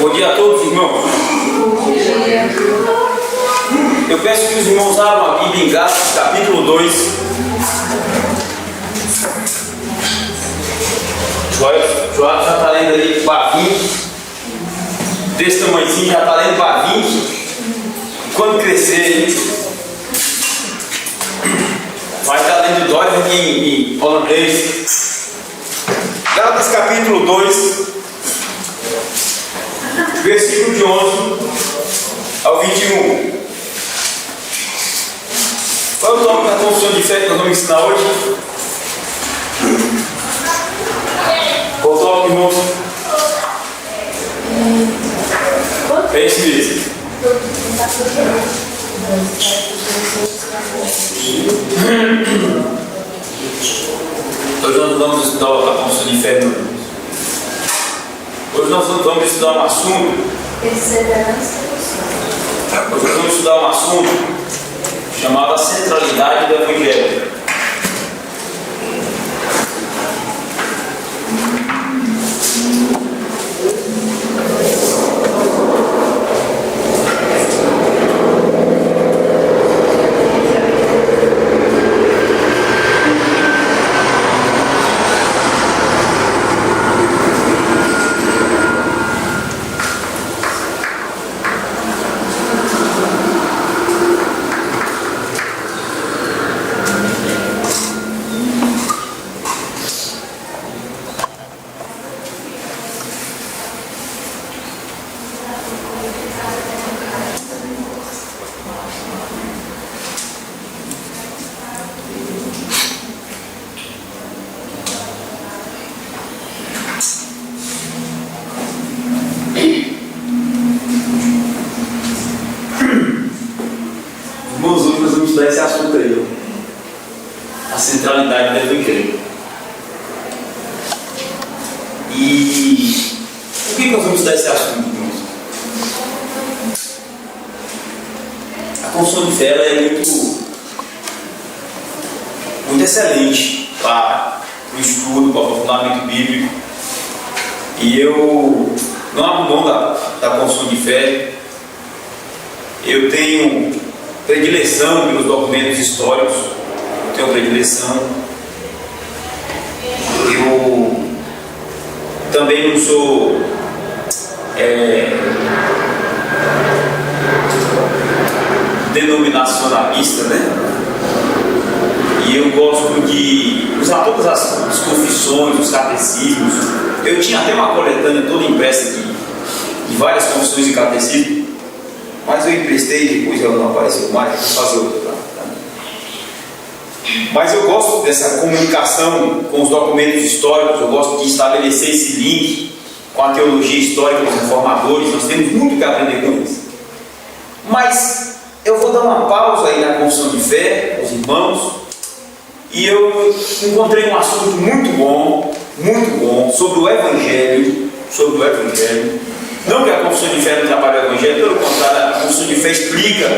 Bom dia a todos, irmãos. Bom dia. Eu peço que os irmãos abram a Bíblia em Gálatas, capítulo 2. João já está lendo ali para 20. Desse tamanhozinho já está lendo para 20. E quando crescer, ele vai estar lendo Dória aqui em holandês. Gálatas, capítulo 2. Versículo de 11 ao 21. Qual é o nome da confissão de fé que nós vamos ensinar hoje? Qual é o nome, irmãos? É esse mesmo. Hoje nós vamos estudar a confissão de fé. Hoje nós vamos estudar um assunto. Hoje nós vamos estudar um assunto chamado a centralidade do Evangelho. Esse assunto aí, a centralidade do Evangelho. E por que nós vamos estudar esse assunto, irmãos? A confissão de fé é muito excelente para o estudo, para o aprofundamento bíblico. E eu não abro mão da confissão de fé. Eu tenho predileção pelos documentos históricos, tenho predileção. Eu também não sou denominacionalista, né? E eu gosto de usar todas as confissões, os catecismos. Eu tinha até uma coletânea toda impressa de várias confissões e catecismos. Mas eu emprestei, depois ela não apareceu mais, vou fazer outra. Mas eu gosto dessa comunicação com os documentos históricos, eu gosto de estabelecer esse link com a teologia histórica dos reformadores. Nós temos muito que aprender com eles. Mas eu vou dar uma pausa aí na confissão de fé, com os irmãos, e eu encontrei um assunto muito bom, sobre o Evangelho, Não que a confissão de fé não trabalhe o Evangelho, pelo contrário, a confissão de fé explica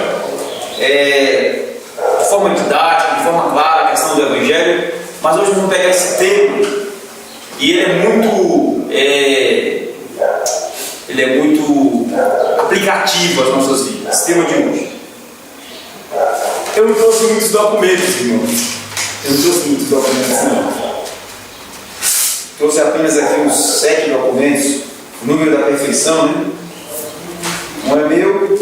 de forma didática, de forma clara a questão do Evangelho, mas hoje vamos pegar esse tema e ele é muito aplicativo às nossas vidas, esse tema de hoje. Eu não trouxe muitos documentos, irmãos. Trouxe apenas aqui uns 7 documentos. O número da perfeição, né? Um é meu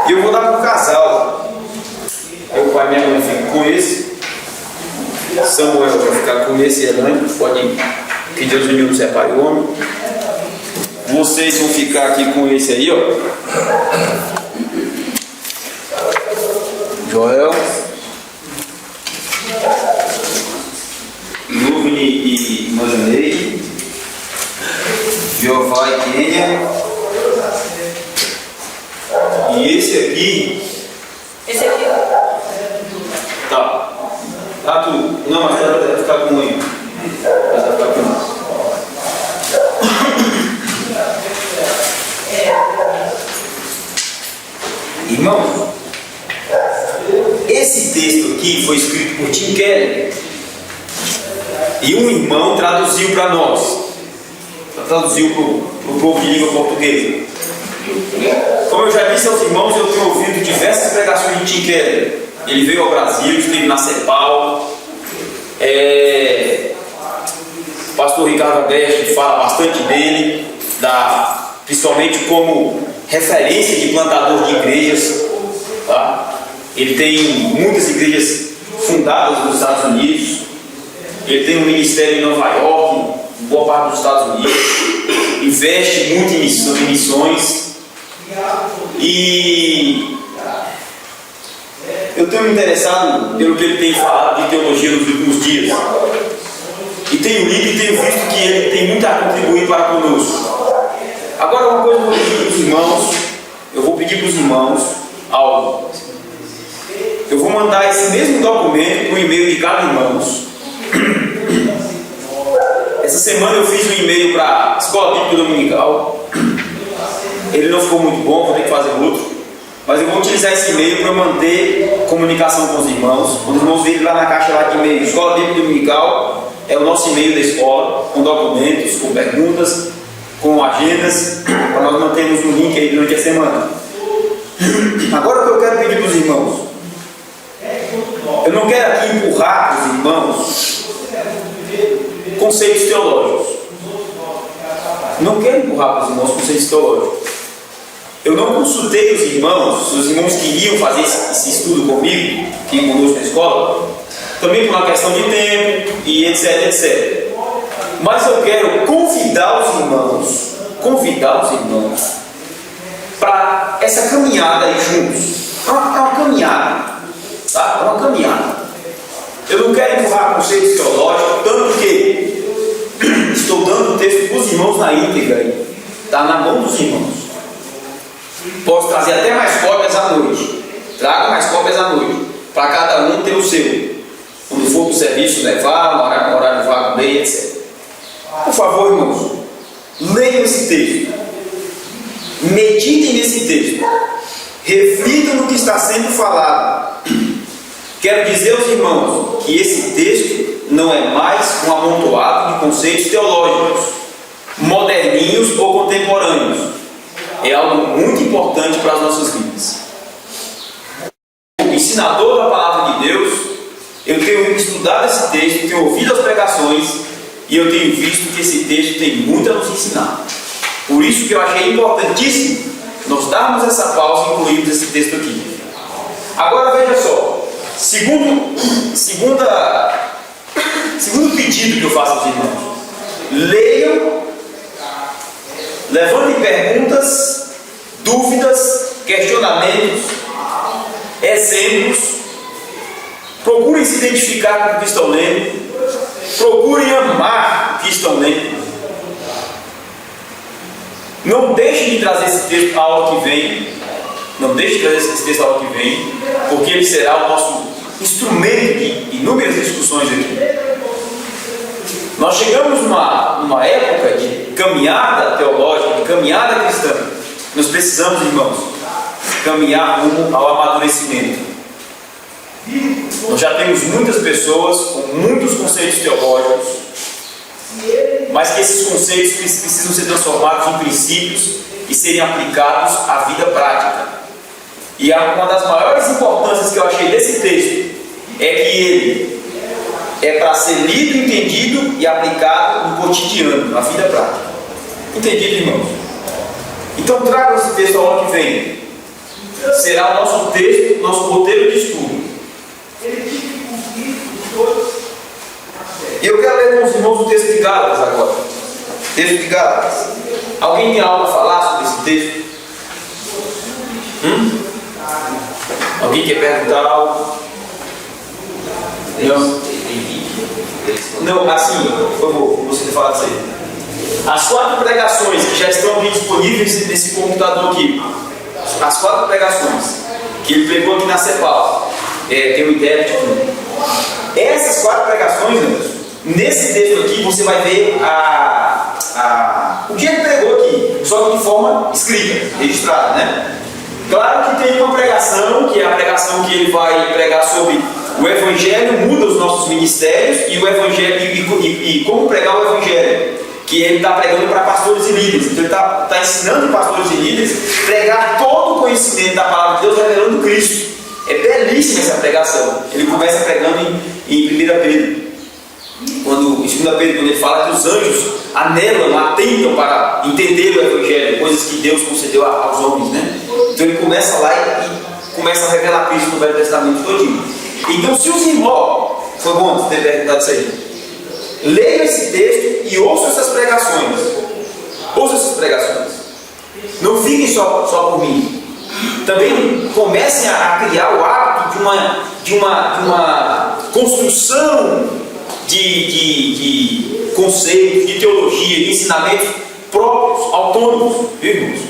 e eu vou dar para o casal. Eu, pai e minha mãe ficam com esse. Samuel vai ficar com esse. Elaine, pode que Deus me não separe o homem. Vocês vão ficar aqui com esse aí, ó. Joel, Luvni e Mojanei, Jeová e Kênia. E esse aqui. Esse aqui. Tá. Tá tudo. Não, mas ela vai ficar com ele. Mas vai ficar com nós. Irmão, esse texto aqui foi escrito por Tim Keller. E um irmão traduziu para nós. Tá? traduziu para o povo de língua portuguesa. Como eu já disse aos irmãos, eu tenho ouvido diversas pregações de Tim Keller. Ele veio ao Brasil, esteve na CEPAL. O pastor Ricardo Agreste fala bastante dele, principalmente como referência de plantador de igrejas. Tá? Ele tem muitas igrejas fundadas nos Estados Unidos. Ele tem um ministério em Nova York, em boa parte dos Estados Unidos. Investe muito em missões. E eu tenho me interessado pelo que ele tem falado de teologia nos últimos dias. E tenho lido e tenho visto que ele tem muito a contribuir para conosco. Agora, uma coisa eu vou pedir para os irmãos algo. Eu vou mandar esse mesmo documento para o e-mail de cada irmão. Essa semana eu fiz um e-mail para a Escola Bíblica Dominical. Ele não ficou muito bom, vou ter que fazer outro. Mas eu vou utilizar esse e-mail para manter comunicação com os irmãos. Quando os irmãos virem lá na caixa lá de e-mail, Escola Bíblica Dominical, é o nosso e-mail da escola, com documentos, com perguntas, com agendas, para nós mantermos um link aí durante a semana. Agora o que eu quero pedir para os irmãos, eu não quero aqui empurrar para os irmãos conceitos teológicos. Não quero empurrar para os irmãos conceitos teológicos. Eu não consultei os irmãos queriam fazer esse estudo comigo, aqui conosco na escola, também por uma questão de tempo e etc, etc. Mas eu quero convidar os irmãos para essa caminhada aí juntos. É uma caminhada, tá? É uma caminhada. Eu não quero empurrar conceitos teológicos, tanto que estou dando o texto para os irmãos na íntegra aí. Está na mão dos irmãos. Posso trazer até mais cópias à noite. Trago mais cópias à noite, para cada um ter o seu. Quando for para o serviço, levar, no horário vago, ler, etc. Por favor, irmãos, leiam esse texto. Meditem nesse texto. Reflitam no que está sendo falado. Quero dizer aos irmãos que esse texto não é mais um amontoado de conceitos teológicos, moderninhos ou contemporâneos. É algo muito importante para as nossas vidas. O ensinador da palavra de Deus, eu tenho estudado esse texto, tenho ouvido as pregações e eu tenho visto que esse texto tem muito a nos ensinar. Por isso que eu achei importantíssimo nós darmos essa pausa e incluirmos esse texto aqui. Agora veja só, segundo pedido que eu faço aos irmãos: leiam, levantem perguntas, dúvidas, questionamentos, exemplos, procurem se identificar com o que estão lendo, procurem amar o que estão lendo. Não deixem de trazer esse texto à aula que vem. Não deixem de trazer esse texto à aula que vem, porque ele será o nosso instrumento de inúmeras discussões aqui. Nós chegamos numa época de caminhada teológica, de caminhada cristã. Nós precisamos, irmãos, caminhar rumo ao amadurecimento. Nós já temos muitas pessoas com muitos conceitos teológicos, mas que esses conceitos precisam ser transformados em princípios e serem aplicados à vida prática. E uma das maiores importâncias que eu achei desse texto é que ele é para ser lido, entendido e aplicado no cotidiano, na vida prática. Entendido, irmãos? Então traga esse texto ao ano que vem. Será o nosso texto, nosso roteiro de estudo. Eu quero ler com os irmãos o texto de Gálatas agora. Texto de Gálatas. Alguém tem algo a falar sobre esse texto? Alguém quer perguntar algo? Não, assim, por favor, você fala disso aí. As 4 pregações que já estão aqui disponíveis nesse computador aqui, as 4 pregações que ele pregou aqui na CEPAL, tem uma ideia de tudo. Essas 4 pregações, nesse texto aqui, você vai ver o que ele pregou aqui, só que de forma escrita, registrada, né? Claro que tem uma pregação, que é a pregação que ele vai pregar sobre o Evangelho muda os nossos ministérios e o Evangelho e como pregar o Evangelho. que ele está pregando para pastores e líderes. Então ele está ensinando pastores e líderes a pregar todo o conhecimento da palavra de Deus, revelando Cristo. É belíssima essa pregação. Ele começa pregando em 1 Pedro. Em 2 Pedro, quando ele fala que os anjos anelam, atentam para entender o Evangelho, coisas que Deus concedeu aos homens, né? Então ele começa lá e começa a revelar Cristo no Velho Testamento todinho. Então, se os irmãos, foi bom ter perguntado isso aí, leiam esse texto e ouçam essas pregações. Ouçam essas pregações. Não fiquem só por mim. Também comecem a criar o hábito de uma construção de conceitos, de teologia, de ensinamentos próprios, autônomos, viu, irmãos?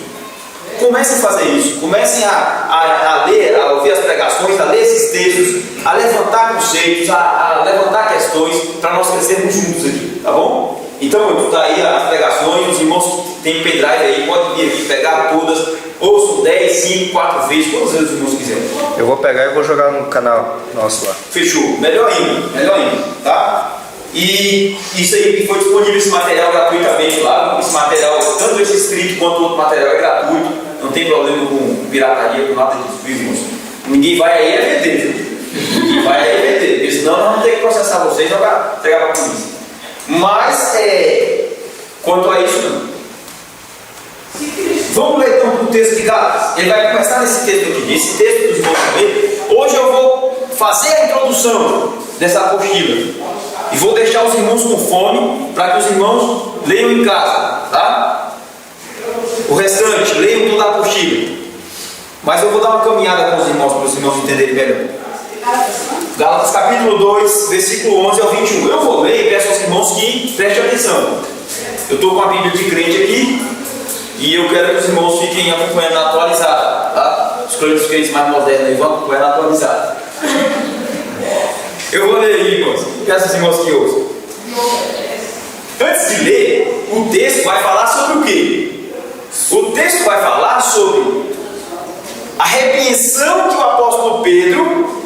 Comecem a fazer isso, comecem a ler, a ouvir as pregações, a ler esses textos, a levantar conceitos, a levantar questões, para nós crescermos juntos aqui, tá bom? Então, está aí as pregações, os irmãos têm pendrive aí, podem vir aqui pegar todas, ouçam 10, 5, 4 vezes, quantas vezes os irmãos quiserem. Eu vou pegar e vou jogar no canal nosso lá. Fechou, melhor ainda, tá? E isso aí foi disponível esse material gratuitamente lá. Esse material, tanto esse escrito quanto o outro material é gratuito. Não tem problema com pirataria, com nada disso, viu, irmãos? Ninguém vai aí é vender. Ninguém vai aí é vender, porque senão nós vamos ter que processar vocês e entregar para a polícia. Mas, quanto a isso, não. Vamos ler então o texto de Gálatas. Ele vai começar nesse texto aqui, nesse texto dos irmãos também. Hoje eu vou fazer a introdução dessa apostila. E vou deixar os irmãos com fome para que os irmãos leiam em casa, tá? O restante, leiam toda a apostila. Mas eu vou dar uma caminhada com os irmãos para os irmãos entenderem melhor. Gálatas capítulo 2, versículo 11 ao 21. Eu vou ler e peço aos irmãos que prestem atenção. Eu estou com a Bíblia de crente aqui e eu quero que os irmãos fiquem acompanhando a atualizada, tá? Os crentes mais modernos aí vão acompanhando a atualizada. Eu vou ler aí, irmãos. Peço aos irmãos que ouçam. Antes de ler, o texto vai falar sobre o quê? O texto vai falar sobre a repreensão que o apóstolo Pedro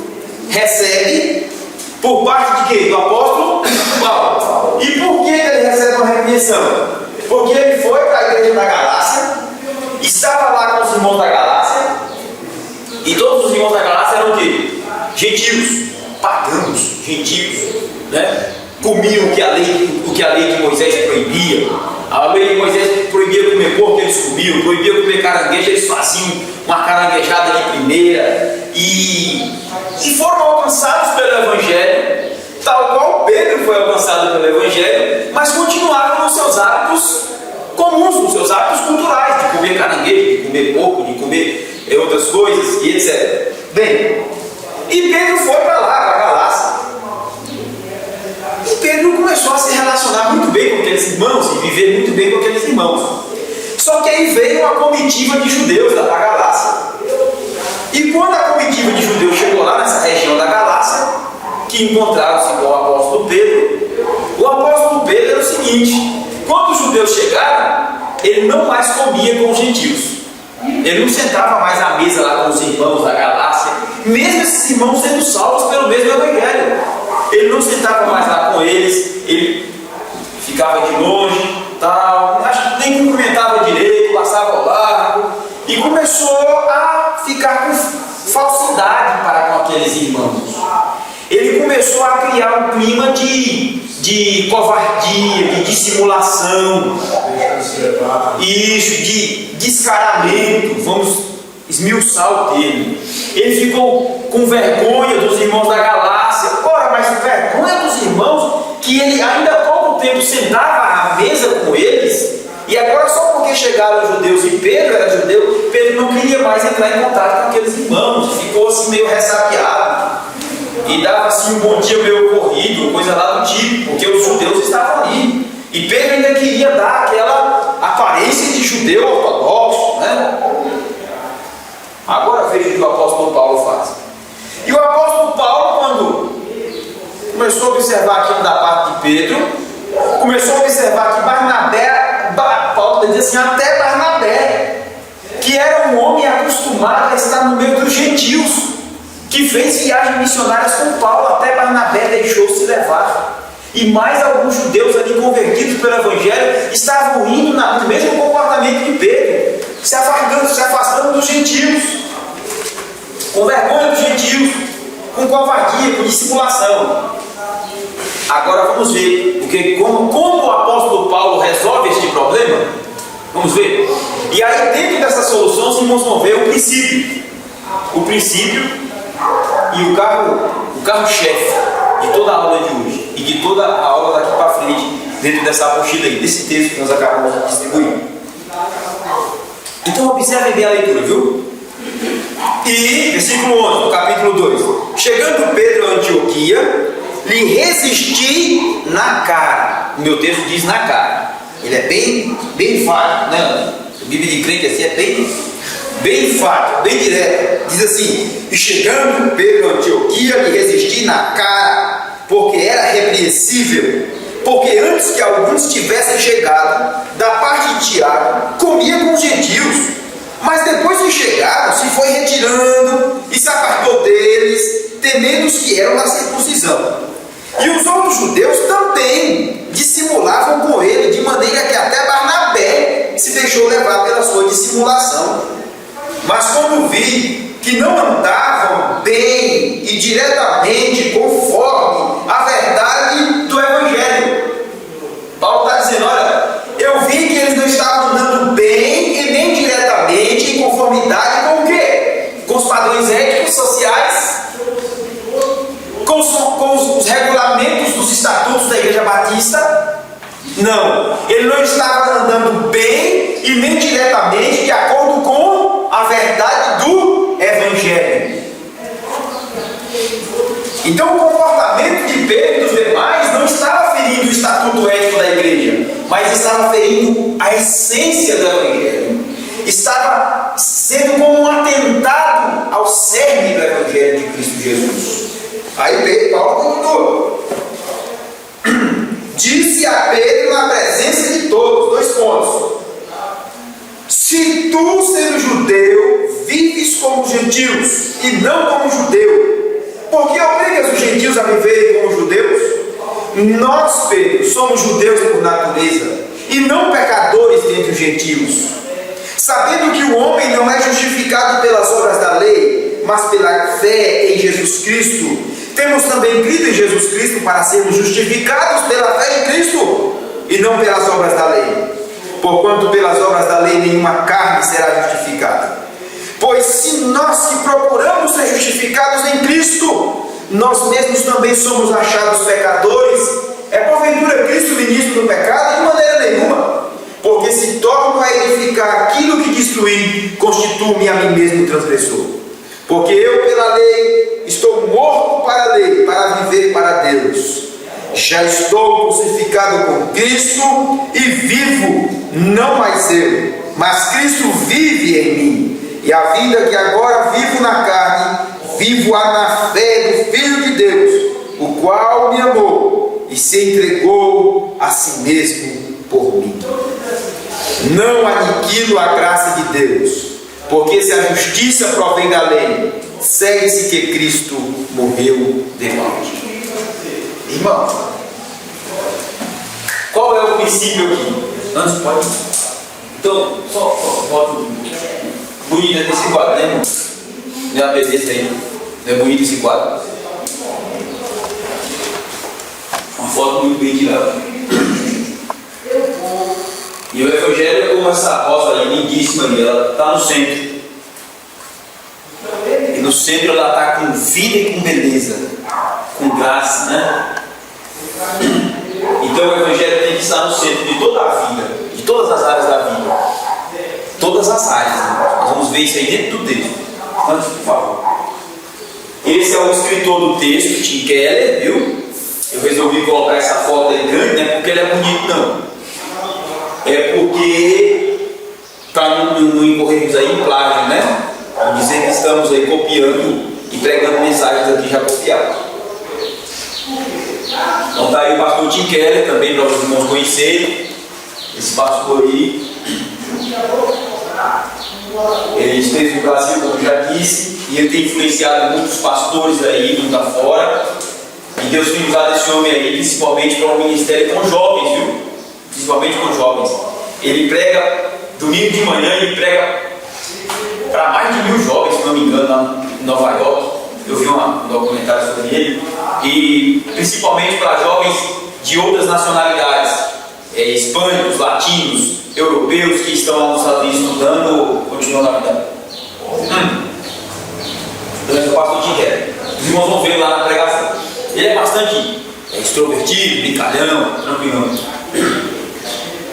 recebe por parte de quê? Do apóstolo Paulo. E por que ele recebe uma repreensão? Porque ele foi para a igreja da Galácia, estava lá com os irmãos da Galácia, e todos os irmãos da Galácia eram o quê? Gentios, pagãos, gentios, né? Comiam o que a lei de Moisés proibia. A lei de Moisés proibia comer porco, eles comiam, proibia comer caranguejo, eles faziam uma caranguejada de primeira e foram alcançados pelo Evangelho, tal qual Pedro foi alcançado pelo Evangelho, mas continuaram nos seus hábitos comuns, nos seus hábitos culturais, de comer caranguejo, de comer porco, de comer outras coisas e etc. Bem, e Pedro foi para lá, para a Galácia. E Pedro começou a se relacionar muito bem com aqueles irmãos e viver muito bem com aqueles irmãos. Só que aí veio uma comitiva de judeus da Galácia. E quando a comitiva de judeus chegou lá nessa região da Galácia, que encontraram-se com o apóstolo Pedro era o seguinte: quando os judeus chegaram, ele não mais comia com os gentios. Ele não sentava mais à mesa lá com os irmãos da Galácia, mesmo esses irmãos sendo salvos pelo mesmo Evangelho. Ele não sentava mais lá com eles, ele ficava de longe, tal, acho que nem cumprimentava direito, passava ao largo, e começou a ficar com falsidade para com aqueles irmãos. Ele começou a criar um clima de covardia, de dissimulação, isso, de descaramento, vamos esmiuçar o termo. Ele ficou com vergonha dos irmãos da Galácia. Ora, mas vergonha dos irmãos que ele ainda há pouco tempo sentava à mesa com eles, e agora só porque chegaram os judeus e Pedro era judeu, Pedro não queria mais entrar em contato com aqueles irmãos, ficou assim meio ressabiado e dava assim um bom dia meio corrido, coisa lá do tipo, porque os judeus estavam ali, e Pedro ainda queria dar aquela aparência de judeu ortodoxo, né? Agora veja o que o apóstolo Paulo faz. E o apóstolo Paulo, quando começou a observar aquilo da parte de Pedro, começou a observar que Barnabé, Paulo dizia assim, até Barnabé, que era um homem acostumado a estar no meio dos gentios, que fez viagens missionárias com Paulo, até Barnabé deixou-se levar. E mais alguns judeus ali convertidos pelo Evangelho estavam indo no mesmo comportamento de Pedro, se afastando dos gentios, com vergonha dos gentios, com covardia, com dissimulação. Agora vamos ver como o apóstolo Paulo resolve este problema. Vamos ver. E aí, dentro dessa solução, os irmãos vão ver o princípio e o carro-chefe de toda a aula de hoje e de toda a aula daqui para frente, dentro dessa apostila aí, desse texto que nós acabamos de distribuir. Então observem bem a leitura, viu? E, versículo 11, do capítulo 2: chegando Pedro a Antioquia, lhe resisti na cara. O meu texto diz na cara. Ele é bem enfático, né? A Bíblia de crente assim é bem enfático, bem direto. Diz assim: e chegando Pedro a Antioquia, lhe resisti na cara, porque era repreensível. Porque antes que alguns tivessem chegado, da parte de Tiago, comia com os gentios. Mas depois que chegaram, se foi retirando e se apartou deles, temendo os que eram da circuncisão. E os outros judeus também dissimulavam com ele, de maneira que até Barnabé se deixou levar pela sua dissimulação. Mas quando vi que não andavam bem e diretamente conforme a verdade do Evangelho, Paulo está dizendo: olha, eu vi que eles não estavam andando bem e nem diretamente em conformidade com o quê? Com os padrões éticos, sociais, com os regulamentos dos estatutos da Igreja Batista. Não, ele não estava andando bem e nem diretamente de acordo com a verdade do Evangelho. Então o comportamento de Pedro e dos demais não estava ferindo o estatuto ético da igreja, mas estava ferindo a essência do Evangelho. Estava sendo como um atentado ao cerne do Evangelho de Cristo Jesus. Aí Paulo continuou. Disse a Pedro na presença de todos, 2 pontos: se tu, sendo judeu, vives como gentios e não como judeu, por que obrigas os gentios a viverem como judeus? Nós, Pedro, somos judeus por natureza e não pecadores dentre os gentios, sabendo que o homem não é justificado pelas obras da lei, mas pela fé em Jesus Cristo. Temos também crido em Jesus Cristo para sermos justificados pela fé em Cristo e não pelas obras da lei. Porquanto pelas obras da lei nenhuma carne será justificada. Pois se nós que procuramos ser justificados em Cristo, nós mesmos também somos achados pecadores, é porventura Cristo ministro do pecado? De maneira nenhuma. Porque se torno a edificar aquilo que destruí, constituo-me a mim mesmo transgressor. Porque eu, pela lei, estou morto para a lei, para viver para Deus. Já estou crucificado com Cristo e vivo, não mais eu, mas Cristo vive em mim. E a vida que agora vivo na carne, vivo-a na fé do Filho de Deus, o qual me amou e se entregou a si mesmo por mim. Não aniquilo a graça de Deus, porque se a justiça provém da lei, segue-se que Cristo morreu de morte. Irmão, qual é o princípio aqui? Antes pode. Então, só foto bonita desse quadro, né, irmão? Não é uma beleza aí? Não é bonito esse quadro? Uma foto muito bem tirada. E o Evangelho é como essa rosa ali, lindíssima ali, ela está no centro. E no centro ela está com vida e com beleza, com graça, né? Então o Evangelho tem que estar no centro de toda a vida, de todas as áreas da vida. Todas as áreas, né? Nós vamos ver isso aí dentro do texto. Antes, por favor. Esse é o escritor do texto, Tim Keller, viu? Eu resolvi colocar essa foto aí grande, não é porque ele é bonito, não. É porque para não incorrermos aí em plágio, né? Dizer que estamos aí copiando e pregando mensagens aqui já copiadas. Então está aí o pastor Tim Keller também, para os irmãos conhecerem. Esse pastor aí, ele esteve no Brasil, como já disse, e ele tem influenciado muitos pastores aí, mundo afora. E Deus tem usado esse homem aí, principalmente para o ministério com jovens, viu? Principalmente com jovens. Ele prega domingo de manhã, ele prega para mais de 1000 jovens, se não me engano, lá em Nova York. Eu vi um documentário sobre ele. E principalmente para jovens de outras nacionalidades, hispânicos, latinos, europeus que estão lá nos Estados Unidos estudando ou continuam na vida. Durante o pastor Tim Keller. Os irmãos vão ver lá na pregação. Ele é bastante extrovertido, brincalhão, tranquilão.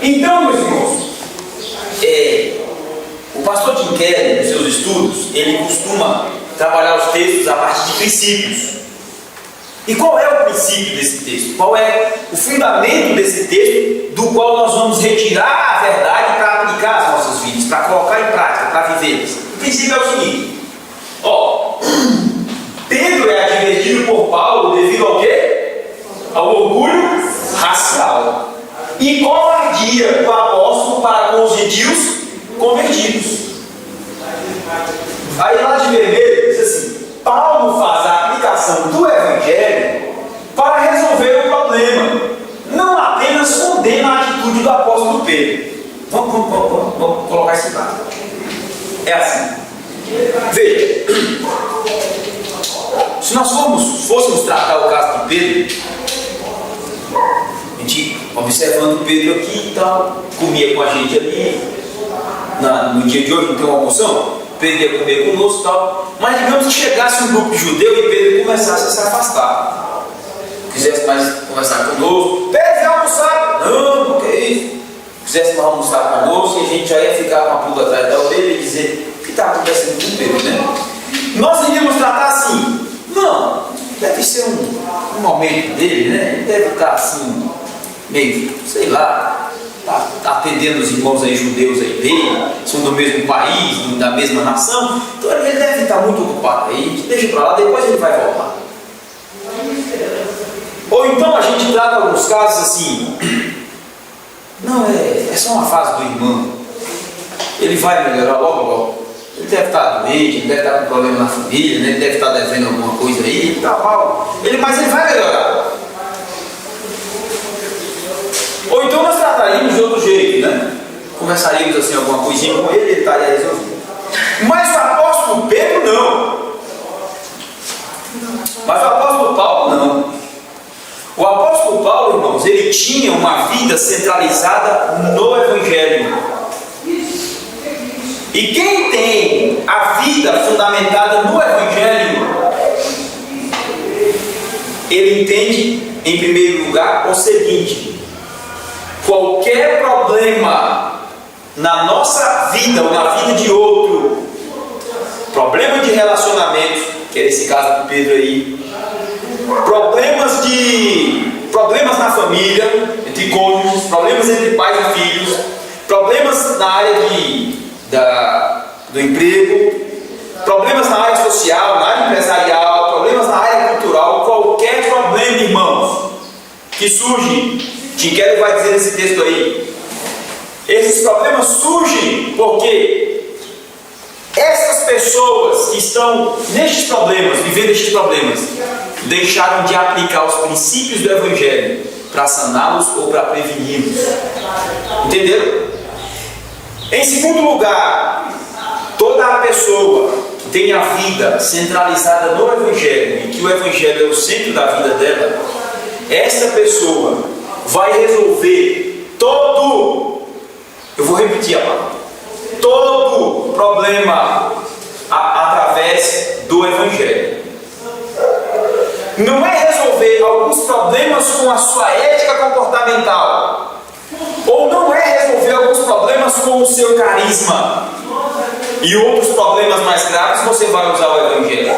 Então, meus irmãos, o pastor Tim Keller, nos seus estudos, ele costuma trabalhar os textos a partir de princípios. E qual é o princípio desse texto? Qual é o fundamento desse texto do qual nós vamos retirar a verdade para aplicar às nossas vidas, para colocar em prática, para vivê-las? O princípio é o seguinte: Pedro é advertido por Paulo devido ao quê? Ao orgulho racial e covardia do apóstolo para com os gentios convertidos. Aí lá de vermelho diz assim: Paulo faz a aplicação do Evangelho para resolver o problema, não apenas condena a atitude do apóstolo Pedro. Vamos colocar isso em prática. É assim. Veja, se nós fôssemos tratar o caso de Pedro, a gente observando Pedro aqui e tal, comia com a gente ali, no dia de hoje não tem uma almoção, Pedro ia comer conosco e tal, mas digamos que chegasse um grupo judeu e Pedro começasse a se afastar, quisesse mais conversar conosco. Pedro, vai almoçar? Não, porque é isso. Quisesse mais almoçar conosco, e a gente já ia ficar com a pulga atrás da orelha e dizer: o que está acontecendo com Pedro, né? Nós iríamos tratar assim: não, deve ser um momento dele, né? Ele deve estar assim, meio, sei lá, tá atendendo os irmãos aí judeus aí dele, são do mesmo país, da mesma nação, então ele deve estar muito ocupado aí, deixa para lá, depois ele vai voltar. Ou então a gente trata alguns casos assim: não, é só uma fase do irmão, ele vai melhorar logo logo. Ele deve estar doente, ele deve estar com problema na família, né? Ele deve estar devendo alguma coisa aí, tá mal. Mas ele vai melhorar. Ou então nós trataríamos de outro jeito, né? Conversaríamos assim alguma coisinha com ele e ele estaria resolvido. Mas o apóstolo Pedro não. Mas o apóstolo Paulo não. O apóstolo Paulo, irmãos, ele tinha uma vida centralizada no Evangelho. E quem tem a vida fundamentada no Evangelho, ele entende, em primeiro lugar, o seguinte: qualquer problema na nossa vida ou na vida de outro, problema de relacionamento, que é esse caso do Pedro aí, problemas na família, entre cônjuges, problemas entre pais e filhos, problemas na área do emprego, problemas na área social, na área empresarial, problemas na área cultural, qualquer problema, irmãos, que surge, Tim Keller vai dizer nesse texto aí, esses problemas surgem porque essas pessoas que estão nestes problemas, vivendo estes problemas, deixaram de aplicar os princípios do Evangelho para saná-los ou para preveni-los. Entenderam? Em segundo lugar, toda a pessoa que tem a vida centralizada no Evangelho e que o Evangelho é o centro da vida dela, essa pessoa vai resolver eu vou repetir a palavra, todo problema através do Evangelho. Não é resolver alguns problemas com a sua ética comportamental, ou não é resolver alguns problemas com o seu carisma, e outros problemas mais graves você vai usar o Evangelho.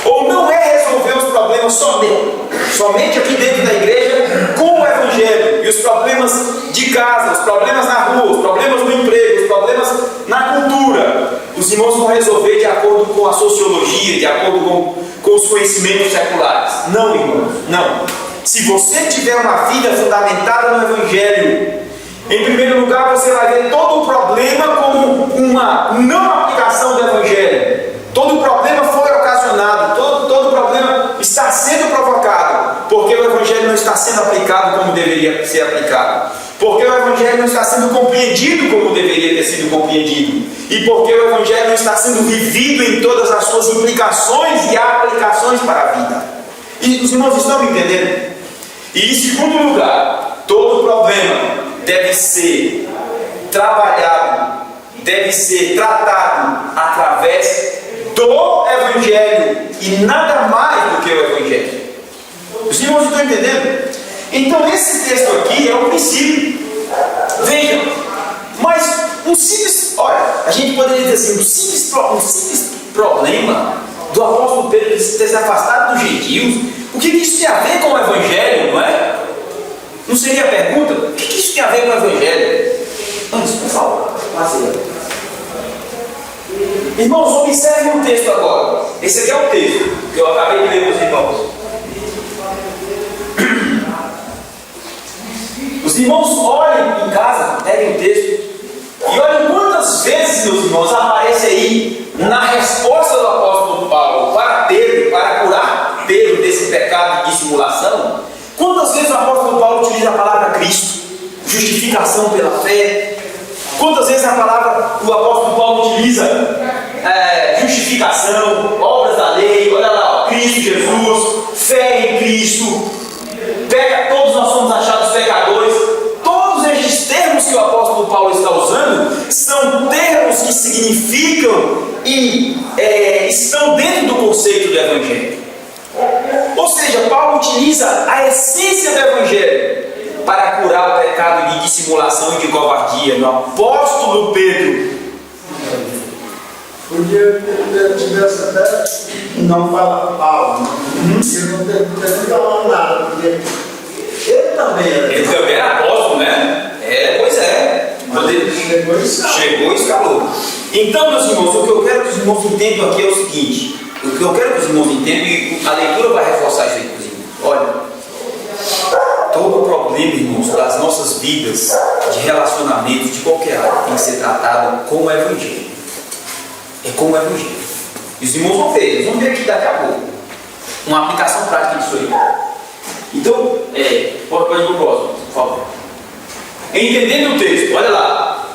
Ou não é resolver os problemas somente aqui dentro da igreja com o Evangelho, e os problemas de casa, os problemas na rua, os problemas no emprego, os problemas na cultura, os irmãos vão resolver de acordo com a sociologia, de acordo com os conhecimentos seculares. Não, irmãos, não. Se você tiver uma vida fundamentada no Evangelho, em primeiro lugar você vai ver todo o problema como uma não aplicação do Evangelho. Todo o problema foi ocasionado, todo o problema está sendo provocado, porque o Evangelho não está sendo aplicado como deveria ser aplicado. porque o Evangelho não está sendo compreendido como deveria ter sido compreendido, e porque o Evangelho não está sendo vivido em todas as suas implicações e aplicações para a vida. E os irmãos estão me entendendo? E em segundo lugar, todo problema deve ser trabalhado, deve ser tratado através do Evangelho e nada mais do que o Evangelho. Os irmãos estão entendendo? Então esse texto aqui é um princípio. Vejam, mas um simples, olha, a gente poderia dizer assim, um simples problema do apóstolo Pedro ter se afastado dos gentios, o que isso tem a ver com o Evangelho, não é? Não seria a pergunta? O que isso tem a ver com o Evangelho? Antes, por favor, irmãos, observem o texto agora. Esse aqui é o texto que eu acabei de ler para os irmãos. Os irmãos olhem em casa, peguem o texto e olhem quantas vezes, meus irmãos, aparece aí na resposta do apóstolo Paulo para Pedro, para curar Pedro desse pecado de dissimulação. Quantas vezes o apóstolo Paulo utiliza a palavra Cristo, justificação pela fé? Quantas vezes o apóstolo Paulo utiliza justificação, obras da lei, olha lá, Cristo Jesus, fé em Cristo, todos nós somos achados pecadores. Todos estes termos que o apóstolo Paulo está usando são termos que significam e estão dentro do conceito do Evangelho. Ou seja, Paulo utiliza a essência do Evangelho para curar o pecado de dissimulação e de covardia no apóstolo Pedro. Podia tivesse até não falar Paulo, porque não tem falar nada, porque ele também era. Ele também era apóstolo, né? Pois é. Chegou e escalou. Então, meus irmãos, o que eu quero que os irmãos entendam aqui é o seguinte. O que eu quero que os irmãos entendam, e a leitura vai reforçar isso aí, inclusive. Olha, todo problema, irmãos, das nossas vidas, de relacionamentos, de qualquer área, tem que ser tratado como o Evangelho. É como o Evangelho. E os irmãos vão ver, eles vão ver aqui daqui a pouco uma aplicação prática disso aí. Então, pode ir para o próximo, por favor. Entendendo o texto, olha lá.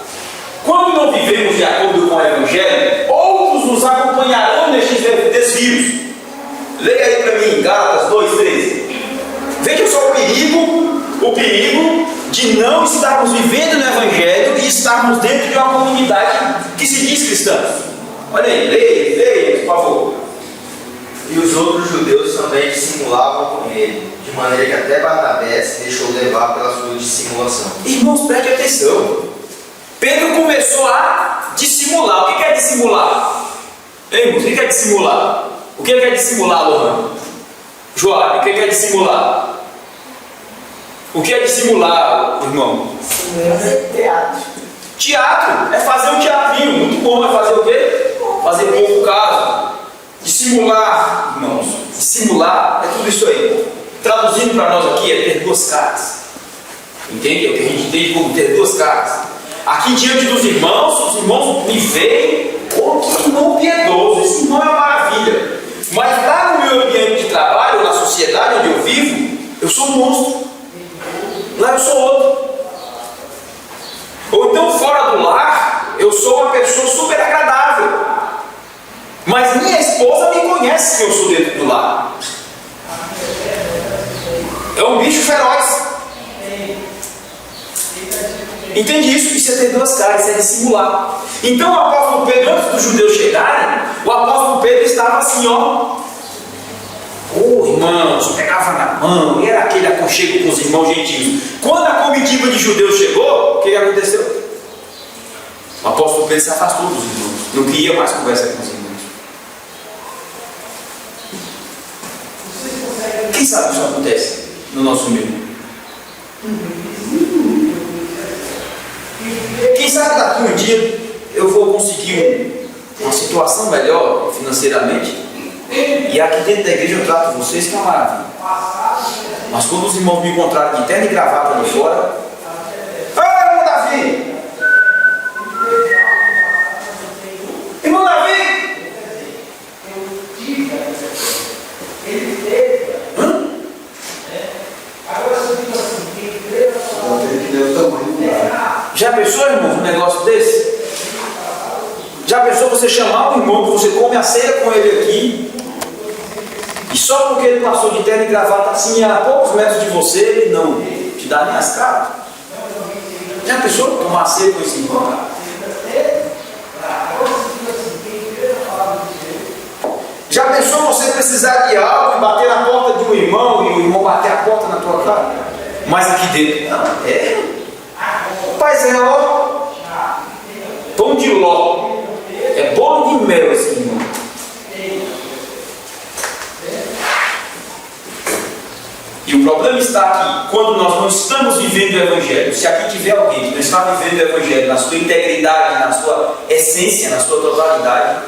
Quando não vivemos de acordo com o Evangelho, outros nos acompanharão nestes desvios. Leia aí para mim, Gálatas 2:13. Veja só o perigo de não estarmos vivendo no Evangelho e estarmos dentro de uma comunidade que se diz cristã. Olha aí, leia, por favor. E os outros judeus também dissimulavam com ele, de maneira que até Barnabé se deixou levar pela sua dissimulação. Irmãos, preste atenção. Pedro começou a dissimular. O que é dissimular? Irmãos, o que é dissimular? O que é dissimular, Lohan? Joab, o que é dissimular? O que é dissimular, irmão? Teatro. Teatro é fazer um teatrinho. Muito bom. É fazer o quê? Fazer pouco caso. Dissimular, irmãos. Dissimular é tudo isso aí. Traduzindo para nós aqui é ter duas caras. Entende? É o que a gente entende como ter duas caras. Aqui diante dos irmãos, os irmãos me veem como que irmão piedoso. Esse irmão é uma maravilha. Mas lá no meu ambiente de trabalho, na sociedade onde eu vivo, eu sou um monstro. Lá eu sou outro. Ou então fora do lar, eu sou uma pessoa super agradável. Mas minha esposa me conhece que eu sou dentro do lar. É um bicho feroz. Entende isso? Isso é ter duas caras, isso é dissimular. Então o apóstolo Pedro, antes dos judeus chegarem, o apóstolo Pedro estava assim, ó. Irmãos, pegava na mão, era aquele aconchego com os irmãos gentios. Quando a comitiva de judeus chegou, o que aconteceu? O apóstolo Pedro se afastou dos irmãos, não queria mais conversar com os irmãos. Quem sabe isso acontece no nosso meio? Quem sabe daqui um dia eu vou conseguir uma situação melhor financeiramente, e aqui dentro da igreja eu trato vocês que é uma maravilha. Mas quando os irmãos me encontrarem de terno e gravata ali fora, irmão Davi! Irmão Davi! Deus Já pensou, irmão, um negócio desse? Já pensou você chamar um irmão que você come a ceia com ele aqui, e só porque ele passou de terno e gravata assim a poucos metros de você, ele não te dá nem as caras? Já pensou tomar ceia com esse irmão? Já pensou você precisar de algo e bater na porta de um irmão e o irmão bater a porta na tua cara? Mas aqui dentro, não, Paz é, ó, pão de ló, é bolo de mel esse irmão. E o problema está aqui, quando nós não estamos vivendo o Evangelho. Se aqui tiver alguém que não está vivendo o Evangelho na sua integridade, na sua essência, na sua totalidade,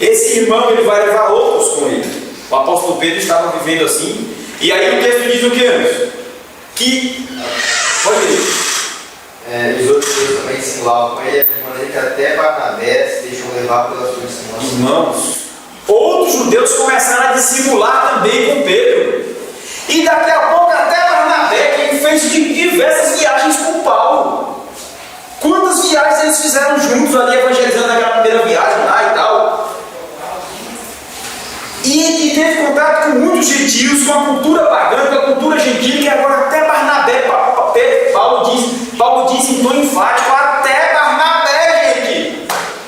esse irmão ele vai levar outros com ele. O apóstolo Pedro estava vivendo assim. E aí o texto diz o que, Anderson? Que, pode ler. Os outros judeus também simulavam com ele, de maneira que até Barnabé se deixou levar pela sua dissimulação. Irmãos, outros judeus começaram a dissimular também com Pedro. E daqui a pouco até Barnabé, que fez diversas viagens com Paulo. Quantas viagens eles fizeram juntos ali, evangelizando naquela primeira viagem lá e tal. E teve contato com muitos gentios, com a cultura pagã, com a cultura gentil, que agora até Barnabé, Paulo diz em tom enfático, até Barnabé, gente.